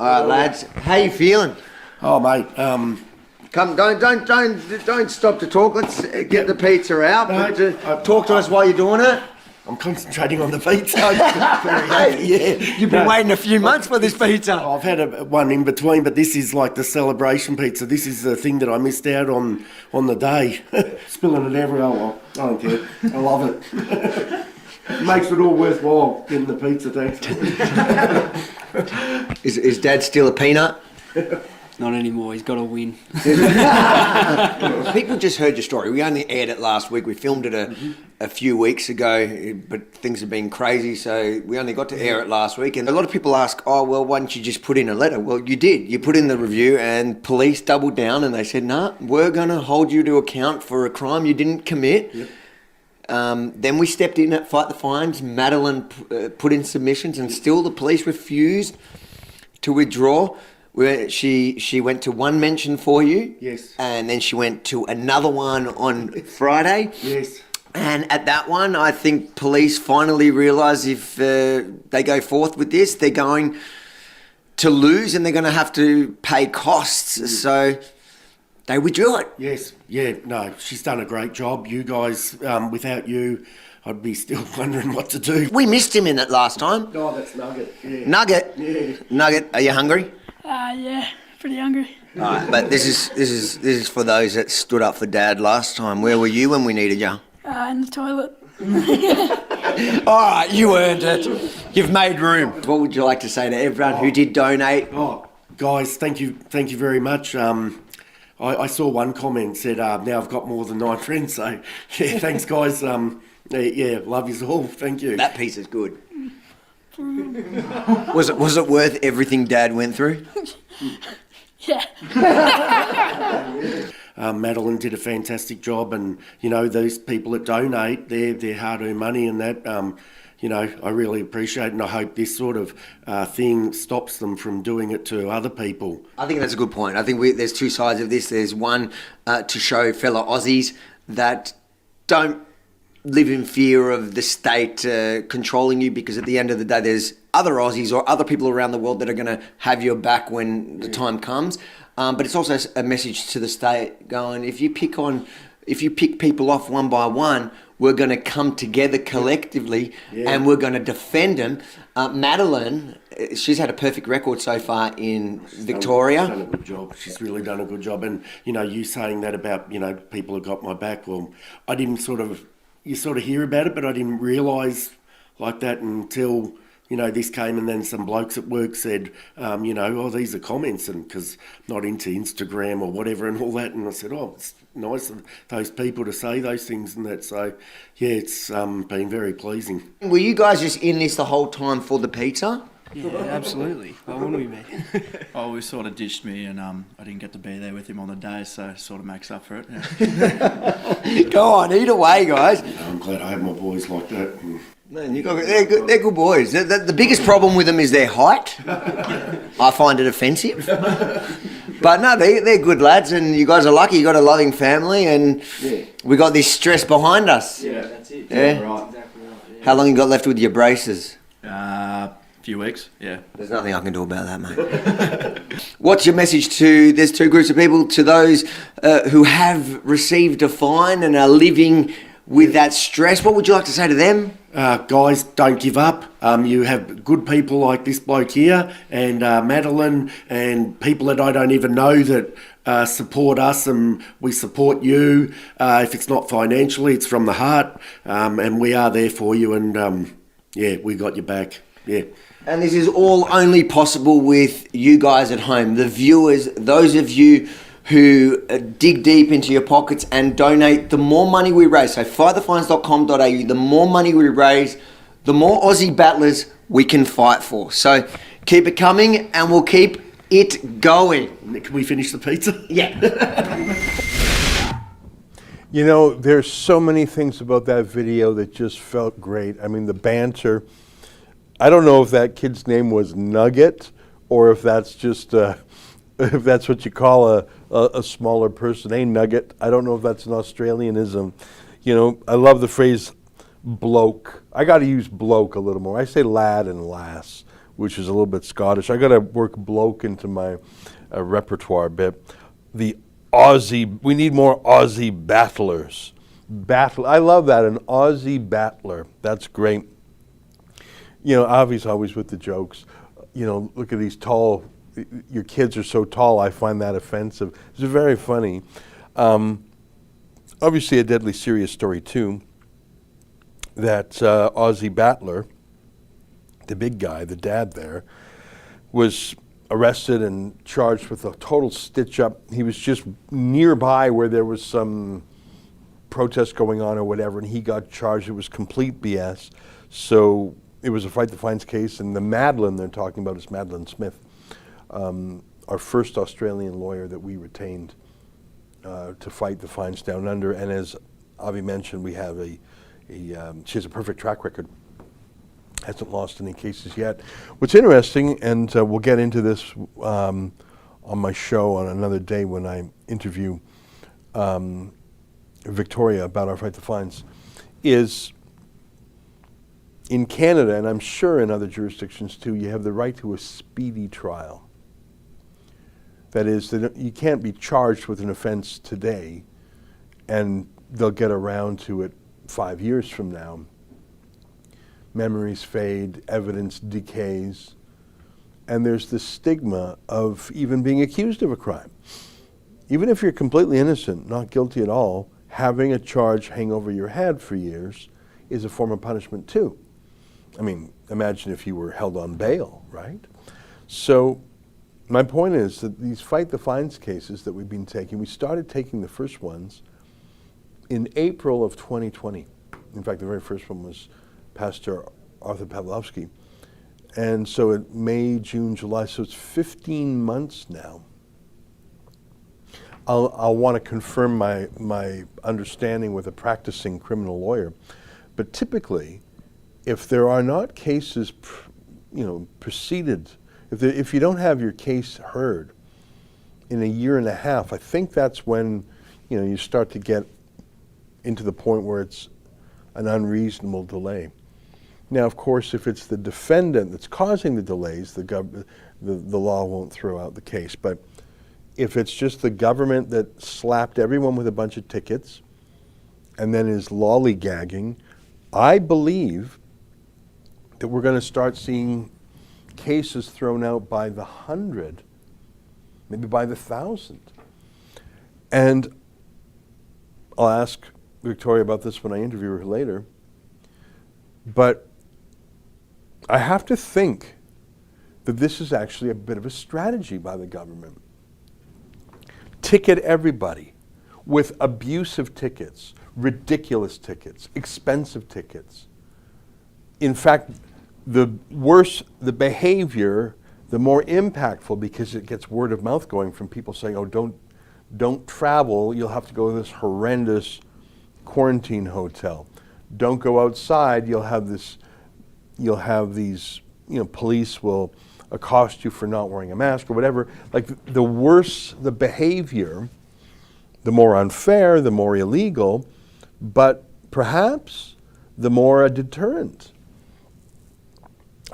All right, lads. How you feeling? Oh, mate, Come, don't stop to talk. Let's get the pizza out. No, But, talk to us while you're doing it. I'm concentrating on the pizza. Yeah, you've been waiting a few months for this pizza. I've had one in between, but this is like the celebration pizza. This is the thing that I missed out on the day. Spilling it everywhere. Well, I don't care. I love it. It makes it all worthwhile getting the pizza, thanks. Is Dad still a peanut? Not anymore. He's got to win. People just heard your story. We only aired it last week. We filmed it a few weeks ago, but things have been crazy, so we only got to air it last week. And a lot of people ask, oh, well, why didn't you just put in a letter? Well, you did. You put in the review, and police doubled down, and they said, nah, we're going to hold you to account for a crime you didn't commit. Yep. Then we stepped in at Fight the Fines. Madeline put in submissions, and still the police refused to withdraw. Where she went to one mention for you. Yes. And then she went to another one on Friday. Yes. And at that one, I think police finally realise if they go forth with this, they're going to lose and they're going to have to pay costs. So they withdrew it. Yes. Yeah. No, she's done a great job. You guys, without you, I'd be still wondering what to do. We missed him in it last time. Oh, that's Nugget. Yeah. Nugget. Yeah. Nugget, are you hungry? Yeah, pretty hungry. All right, but this is for those that stood up for Dad last time. Where were you when we needed you? In the toilet. All right, you earned it. You've made room. What would you like to say to everyone who did donate? Oh, guys, thank you very much. I saw one comment said, now I've got more than 9 friends, so yeah, thanks guys. Yeah, love you all, thank you. That piece is good. Was it worth everything Dad went through? Yeah. Madeline did a fantastic job, and you know those people that donate, their hard-earned money, and that you know I really appreciate it, and I hope this sort of thing stops them from doing it to other people. I think that's a good point. I think there's two sides of this. There's one to show fellow Aussies that don't live in fear of the state controlling you, because at the end of the day there's other Aussies or other people around the world that are going to have your back when the time comes. But it's also a message to the state going, if you pick people off one by one, we're going to come together collectively and we're going to defend them. Madeline, she's had a perfect record so far in Victoria. She's done a good job. She's really done a good job. And, you know, you saying that about, you know, people have got my back, well, I didn't you sort of hear about it, but I didn't realise like that until, you know, this came, and then some blokes at work said, you know, oh, these are comments, and because not into Instagram or whatever and all that, and I said, oh, it's nice of those people to say those things and that. So, yeah, it's been very pleasing. Were you guys just in this the whole time for the pizza? Yeah, absolutely. Why wouldn't we be? Oh, we sort of ditched me, and I didn't get to be there with him on the day, so it sort of makes up for it. Yeah. Go on, eat away, guys. I'm glad I have my boys like that. Man, they're good boys. The biggest problem with them is their height. I find it offensive. But no, they're good lads, and you guys are lucky. You got a loving family, and we got this stress behind us. Yeah, that's it. Yeah? Right. Exactly right. Yeah. How long you got left with your braces? Few weeks, yeah. There's nothing I can do about that, mate. What's your message to, there's two groups of people, to those who have received a fine and are living with that stress? What would you like to say to them? Guys, don't give up. You have good people like this bloke here, and Madeline, and people that I don't even know that support us, and we support you. If it's not financially, it's from the heart, and we are there for you, and yeah, we got your back. Yeah. And this is all only possible with you guys at home, the viewers, those of you who dig deep into your pockets and donate. The more money we raise, so fightthefines.com.au, the more money we raise, the more Aussie battlers we can fight for. So keep it coming, and we'll keep it going. Can we finish the pizza? Yeah. You know, there's so many things about that video that just felt great. I mean, the banter. I don't know if that kid's name was Nugget, or if that's just if that's what you call a smaller person. Hey, Nugget. I don't know if that's an Australianism. You know, I love the phrase bloke. I got to use bloke a little more. I say lad and lass, which is a little bit Scottish. I got to work bloke into my repertoire a bit. The Aussie. We need more Aussie battlers. I love that, an Aussie battler. That's great. You know, Avi's always with the jokes. You know, look at these tall, your kids are so tall, I find that offensive. It's very funny. Obviously a deadly serious story too, that Aussie battler, the big guy, the dad there, was arrested and charged with a total stitch up. He was just nearby where there was some protest going on or whatever, and he got charged. It was complete BS. So it was a Fight the Fines case, and the Madeline they're talking about is Madeline Smith, our first Australian lawyer that we retained to fight the fines down under. And as Avi mentioned, we have she has a perfect track record. Hasn't lost any cases yet. What's interesting, and we'll get into this on my show on another day when I interview Victoria about our Fight the Fines, is in Canada, and I'm sure in other jurisdictions too, you have the right to a speedy trial. That is, that you can't be charged with an offense today and they'll get around to it 5 years from now. Memories fade, evidence decays, and there's the stigma of even being accused of a crime. Even if you're completely innocent, not guilty at all, having a charge hang over your head for years is a form of punishment too. I mean, imagine if you were held on bail, right? So my point is that these Fight the Fines cases that we've been taking, we started taking the first ones in April of 2020. In fact, the very first one was Pastor Arthur Pavlovsky. And so in May, June, July, so it's 15 months now. I'll want to confirm my understanding with a practicing criminal lawyer. But typically, if there are not cases, preceded, if you don't have your case heard in a year and a half, I think that's when, you start to get into the point where it's an unreasonable delay. Now, of course, if it's the defendant that's causing the delays, the law won't throw out the case. But if it's just the government that slapped everyone with a bunch of tickets and then is lollygagging, I believe that we're going to start seeing cases thrown out by the 100, maybe by the 1,000. And I'll ask Victoria about this when I interview her later. But I have to think that this is actually a bit of a strategy by the government. Ticket everybody with abusive tickets, ridiculous tickets, expensive tickets. In fact, the worse the behavior, the more impactful, because it gets word of mouth going from people saying, oh, don't travel, you'll have to go to this horrendous quarantine hotel. Don't go outside, you'll have these, police will accost you for not wearing a mask or whatever. Like, the worse the behavior, the more unfair, the more illegal, but perhaps the more a deterrent.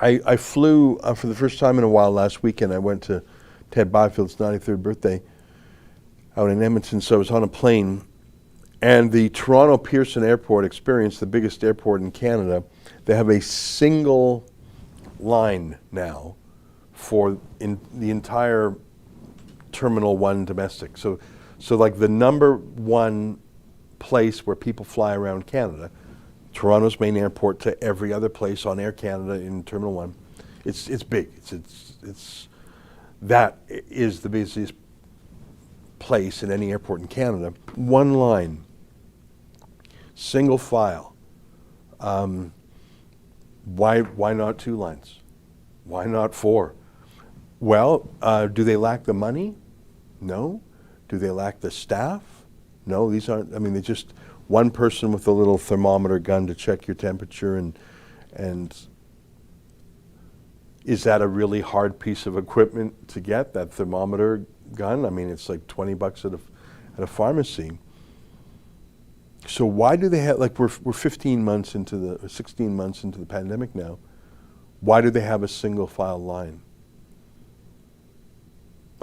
I flew for the first time in a while last weekend. I went to Ted Byfield's 93rd birthday out in Edmonton, so I was on a plane. And the Toronto Pearson Airport Experience, the biggest airport in Canada, they have a single line now for in the entire Terminal 1 domestic. So like the number one place where people fly around Canada, Toronto's main airport to every other place on Air Canada in Terminal 1. It's big. That is the busiest place in any airport in Canada. One line, single file. Why not two lines? Why not four? Well, do they lack the money? No. Do they lack the staff? No, these aren't, they're just one person with a little thermometer gun to check your temperature, and is that a really hard piece of equipment to get, that thermometer gun? It's like $20 at a pharmacy. So why do they have, we're 16 months into the pandemic now. Why do they have a single file line?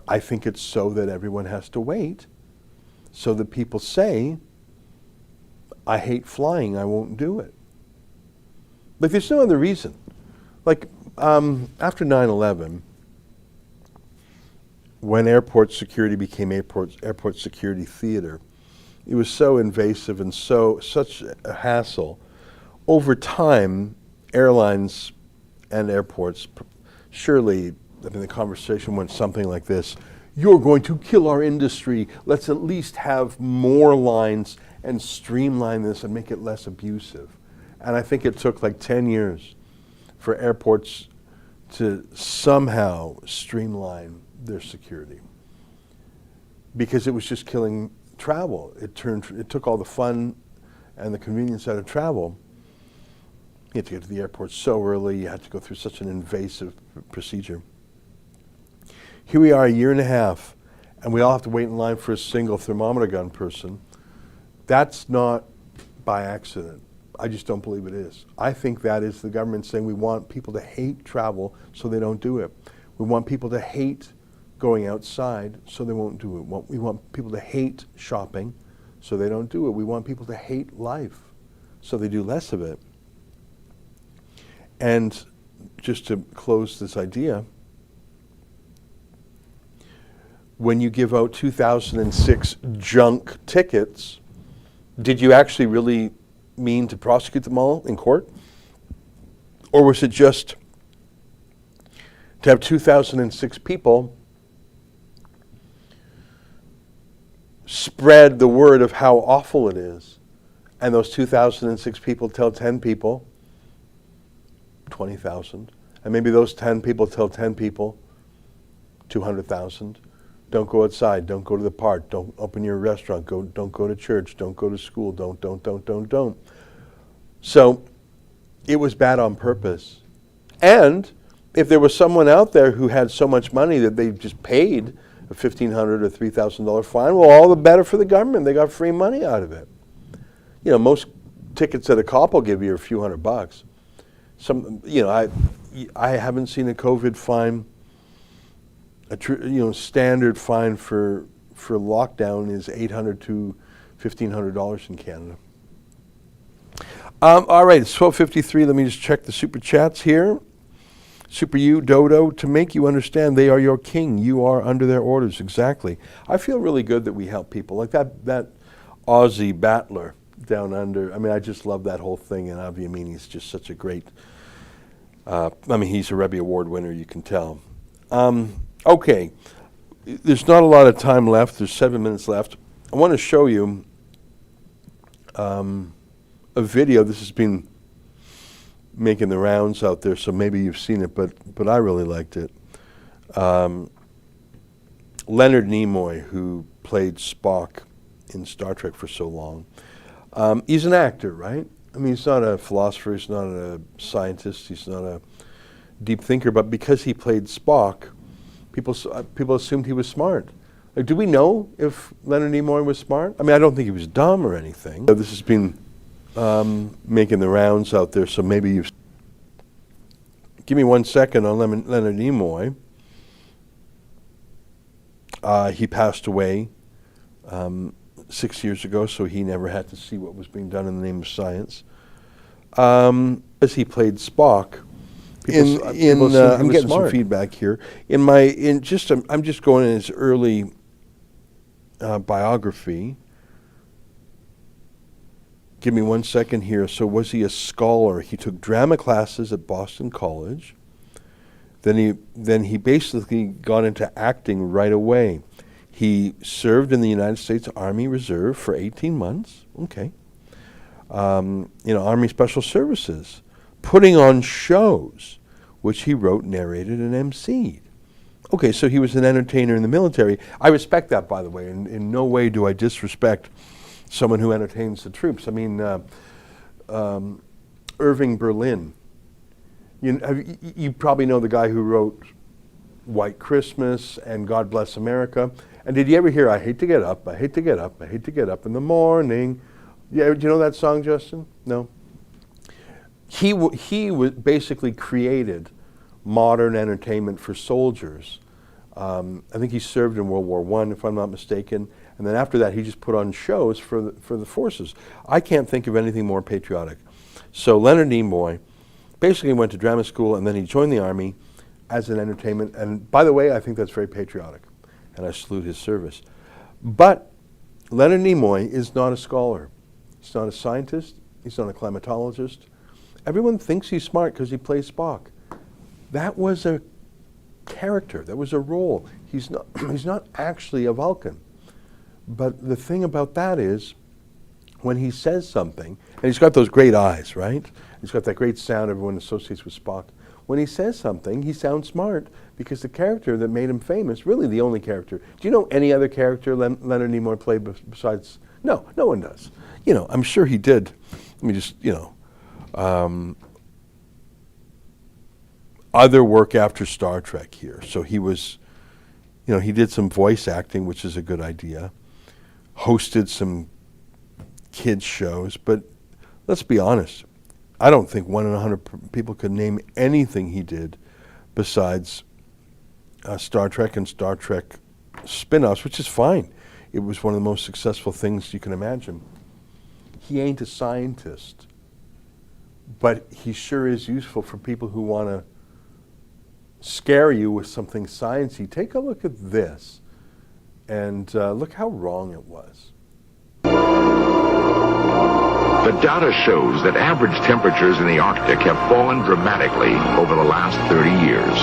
I think it's so that everyone has to wait so that people say, I hate flying, I won't do it. Like, there's no other reason. Like, after 9/11, when airport security became airport security theater, it was so invasive and such a hassle. Over time, airlines and airports, surely, I mean, the conversation went something like this: you're going to kill our industry. Let's at least have more lines and streamline this and make it less abusive. And I think it took like 10 years for airports to somehow streamline their security, because it was just killing travel. It took all the fun and the convenience out of travel. You had to get to the airport so early, you had to go through such an invasive procedure. Here we are, a year and a half, and we all have to wait in line for a single thermometer gun person. That's not by accident. I just don't believe it is. I think that is the government saying we want people to hate travel so they don't do it. We want people to hate going outside so they won't do it. We want people to hate shopping so they don't do it. We want people to hate life so they do less of it. And just to close this idea, when you give out 2006 junk tickets, did you actually really mean to prosecute them all in court? Or was it just to have 2006 people spread the word of how awful it is, and those 2006 people tell 10 people, 20,000, and maybe those 10 people tell 10 people, 200,000, don't go outside, don't go to the park, don't open your restaurant, don't go to church, don't go to school, don't. So it was bad on purpose. And if there was someone out there who had so much money that they just paid a $1,500 or $3,000 fine, well, all the better for the government. They got free money out of it. You know, most tickets that a cop will give you are a few $100. I haven't seen a COVID fine. Standard fine for lockdown is $800 to $1,500 in Canada. All right, it's 12:53. Let me just check the super chats here. Super U, Dodo, to make you understand they are your king. You are under their orders. Exactly. I feel really good that we help people. Like that Aussie battler down under. I mean, I just love that whole thing, and Avi Amini is just such a great, he's a Rebbe Award winner, you can tell. Okay, there's not a lot of time left. There's 7 minutes left. I want to show you a video. This has been making the rounds out there, so maybe you've seen it, but I really liked it. Leonard Nimoy, who played Spock in Star Trek for so long, he's an actor, right? I mean, he's not a philosopher, he's not a scientist, he's not a deep thinker, but because he played Spock, people assumed he was smart. Like, do we know if Leonard Nimoy was smart? I mean, I don't think he was dumb or anything. This has been making the rounds out there, so maybe you've... Give me 1 second on Leonard Nimoy. He passed away 6 years ago, so he never had to see what was being done in the name of science. As he played Spock, I'm getting some feedback here. I'm just going in his early biography. Give me 1 second here. So was he a scholar? He took drama classes at Boston College. Then he basically got into acting right away. He served in the United States Army Reserve for 18 months. Okay. Army Special Services, putting on shows, which he wrote, narrated, and emceed. Okay, so he was an entertainer in the military. I respect that, by the way. In no way do I disrespect someone who entertains the troops. I mean, Irving Berlin. You probably know the guy who wrote White Christmas and God Bless America. And did you ever hear, I hate to get up, I hate to get up, I hate to get up in the morning? Yeah, do you know that song, Justin? No? He basically created modern entertainment for soldiers. I think he served in World War I, if I'm not mistaken. And then after that, he just put on shows for the forces. I can't think of anything more patriotic. So Leonard Nimoy basically went to drama school, and then he joined the Army as an entertainment. And by the way, I think that's very patriotic, and I salute his service. But Leonard Nimoy is not a scholar. He's not a scientist. He's not a climatologist. Everyone thinks he's smart because he plays Spock. That was a character. That was a role. He's not actually a Vulcan. But the thing about that is, when he says something, and he's got those great eyes, right? He's got that great sound everyone associates with Spock. When he says something, he sounds smart because the character that made him famous, really the only character. Do you know any other character Leonard Nimoy played besides? No, no one does. You know, I'm sure he did. Let me just, other work after Star Trek here. So he was, he did some voice acting, which is a good idea. Hosted some kids shows, but let's be honest. I don't think 1 in 100 people could name anything he did besides Star Trek and Star Trek spin-offs, which is fine. It was one of the most successful things you can imagine. He ain't a scientist, but he sure is useful for people who want to scare you with something sciencey. Take a look at this, and look how wrong it was. The data shows that average temperatures in the Arctic have fallen dramatically over the last 30 years.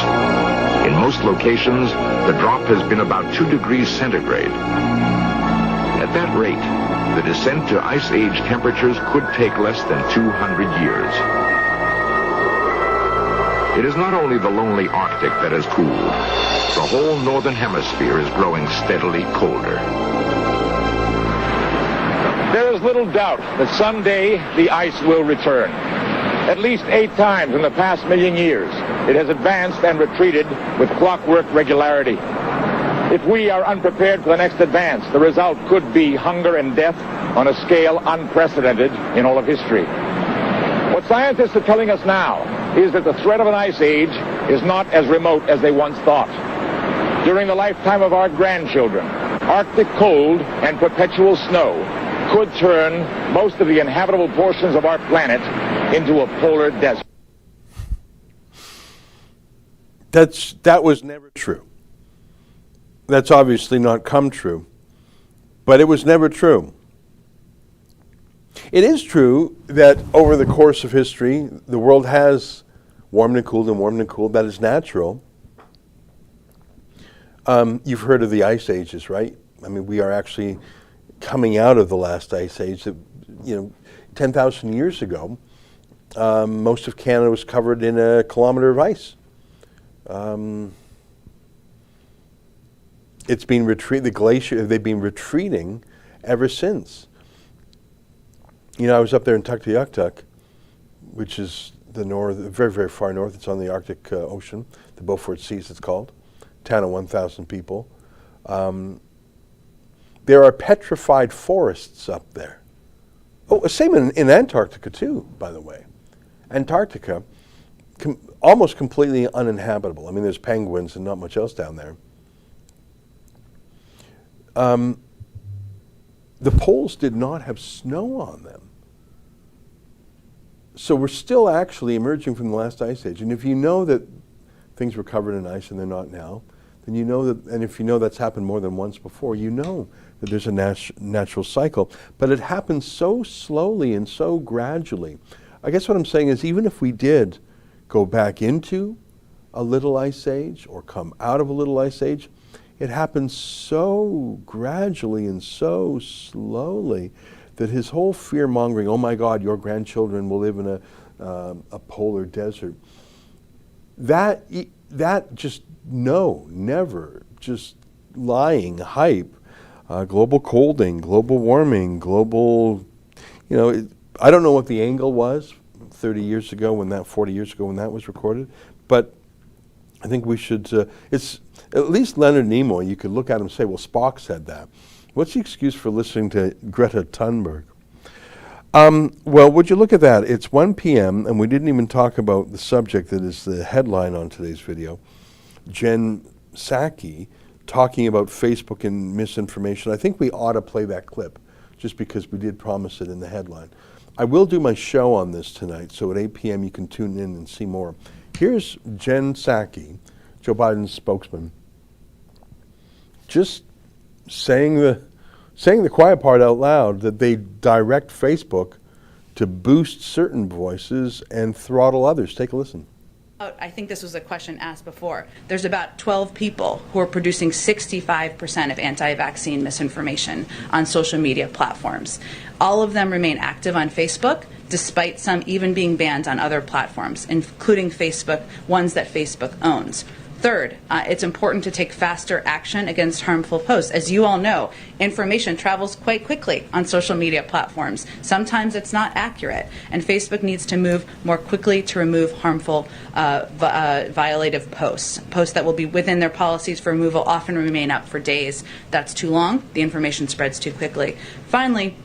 In most locations, the drop has been about 2 degrees centigrade. At that rate, the descent to ice age temperatures could take less than 200 years. It is not only the lonely Arctic that has cooled. The whole northern hemisphere is growing steadily colder. There is little doubt that someday the ice will return. At least 8 times in the past million years, it has advanced and retreated with clockwork regularity. If we are unprepared for the next advance, the result could be hunger and death on a scale unprecedented in all of history. What scientists are telling us now is that the threat of an ice age is not as remote as they once thought. During the lifetime of our grandchildren, Arctic cold and perpetual snow could turn most of the inhabitable portions of our planet into a polar desert. That was never true. That's obviously not come true, but it was never true. It is true that over the course of history, the world has warmed and cooled and warmed and cooled. That is natural. You've heard of the ice ages, right? I mean, we are actually coming out of the last ice age. 10,000 years ago, most of Canada was covered in a kilometer of ice. It's been the glacier, they've been retreating ever since. I was up there in Tuktoyaktuk, which is the north, very, very far north. It's on the Arctic Ocean, the Beaufort Seas it's called, town of 1,000 people. There are petrified forests up there. Oh, same in Antarctica too, by the way. Antarctica, almost completely uninhabitable. I mean, there's penguins and not much else down there. The poles did not have snow on them. So we're still actually emerging from the last ice age. And if you know that things were covered in ice and they're not now, then you know that, and if you know that's happened more than once before, you know that there's a natural cycle. But it happens so slowly and so gradually. I guess what I'm saying is, even if we did go back into a little ice age or come out of a little ice age, it happens so gradually and so slowly that his whole fear-mongering, oh my God, your grandchildren will live in a polar desert, that just, no, never, just lying hype, global colding, global warming, global, I don't know what the angle was 30 years ago 40 years ago when that was recorded, but I think we should, it's at least Leonard Nimoy, you could look at him and say, well, Spock said that. What's the excuse for listening to Greta Thunberg? Well, would you look at that? It's 1 p.m., and we didn't even talk about the subject that is the headline on today's video. Jen Psaki talking about Facebook and misinformation. I think we ought to play that clip just because we did promise it in the headline. I will do my show on this tonight, so at 8 p.m. you can tune in and see more. Here's Jen Psaki, Joe Biden's spokesman, just saying the quiet part out loud, that they direct Facebook to boost certain voices and throttle others. Take a listen. I think this was a question asked before. There's about 12 people who are producing 65% of anti-vaccine misinformation on social media platforms. All of them remain active on Facebook, despite some even being banned on other platforms, including Facebook, ones that Facebook owns. Third, it's important to take faster action against harmful posts. As you all know, information travels quite quickly on social media platforms. Sometimes it's not accurate, and Facebook needs to move more quickly to remove harmful, violative posts. Posts that will be within their policies for removal often remain up for days. That's too long. The information spreads too quickly. Finally,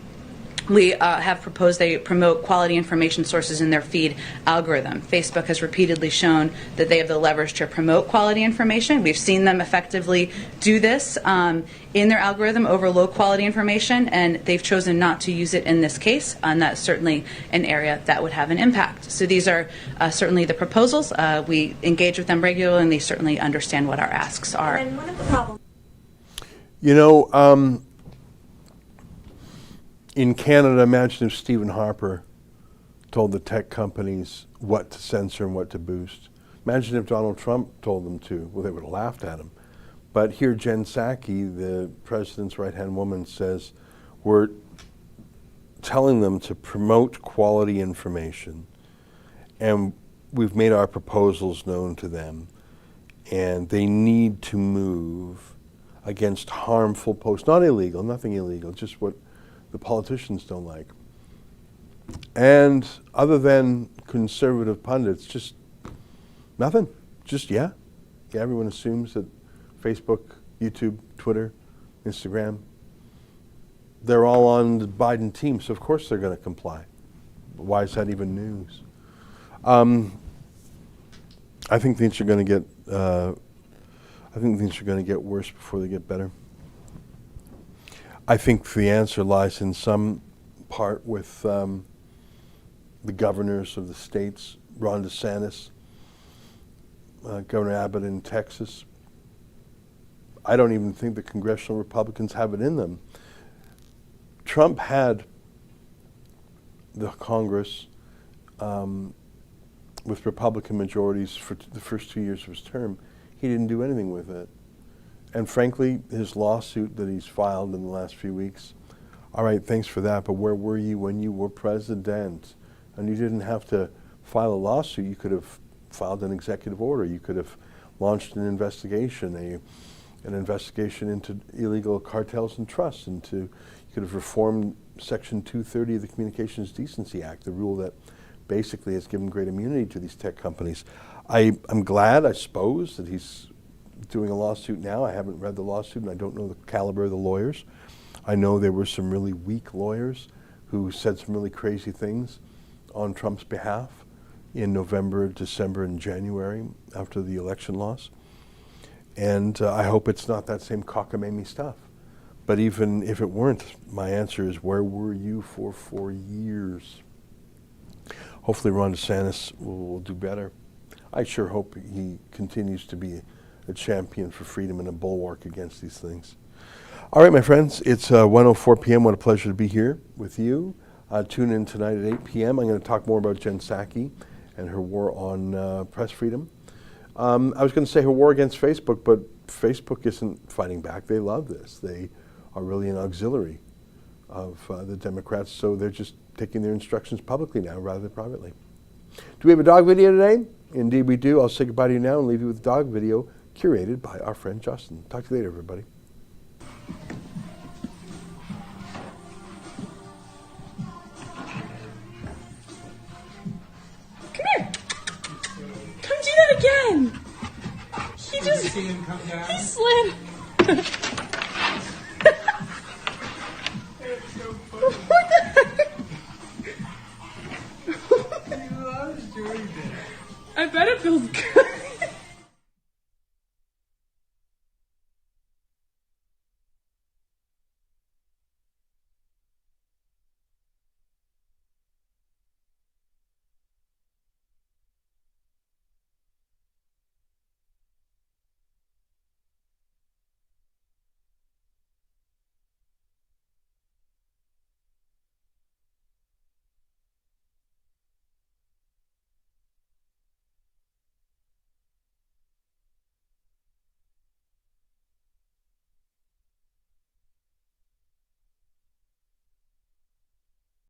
we have proposed they promote quality information sources in their feed algorithm. Facebook has repeatedly shown that they have the leverage to promote quality information. We've seen them effectively do this in their algorithm over low quality information, and they've chosen not to use it in this case, and that's certainly an area that would have an impact. So these are certainly the proposals. We engage with them regularly, and they certainly understand what our asks are. And one of the problems. You know, in Canada, imagine if Stephen Harper told the tech companies what to censor and what to boost. Imagine if Donald Trump told them to. Well, they would have laughed at him. But here, Jen Psaki, the president's right-hand woman, says we're telling them to promote quality information, and we've made our proposals known to them, and they need to move against harmful posts. Not illegal, nothing illegal, just what the politicians don't like. And other than conservative pundits, just nothing. Just, yeah, everyone assumes that Facebook, YouTube, Twitter, Instagram, they're all on the Biden team, so of course they're going to comply. Why is that even news? I think things are going to get worse before they get better. I think the answer lies in some part with the governors of the states, Ron DeSantis, Governor Abbott in Texas. I don't even think the congressional Republicans have it in them. Trump had the Congress with Republican majorities for the first 2 years of his term. He didn't do anything with it. And frankly, his lawsuit that he's filed in the last few weeks, all right, thanks for that, but where were you when you were president? And you didn't have to file a lawsuit. You could have filed an executive order. You could have launched an investigation, an investigation into illegal cartels and trusts, you could have reformed Section 230 of the Communications Decency Act, the rule that basically has given great immunity to these tech companies. I'm glad, I suppose, that he's doing a lawsuit now. I haven't read the lawsuit, and I don't know the caliber of the lawyers. I know there were some really weak lawyers who said some really crazy things on Trump's behalf in November, December, and January after the election loss. And I hope it's not that same cockamamie stuff. But even if it weren't, my answer is, where were you for 4 years? Hopefully Ron DeSantis will do better. I sure hope he continues to be a champion for freedom and a bulwark against these things. All right, my friends, it's 1:04 p.m. What a pleasure to be here with you. Tune in tonight at 8 p.m. I'm going to talk more about Jen Psaki and her war on press freedom. I was going to say her war against Facebook, but Facebook isn't fighting back. They love this. They are really an auxiliary of the Democrats, so they're just taking their instructions publicly now rather than privately. Do we have a dog video today? Indeed we do. I'll say goodbye to you now and leave you with a dog video curated by our friend Justin. Talk to you later, everybody. Come here. Come do that again. He just, he slid. What the heck? He loves doing this. I bet it feels good.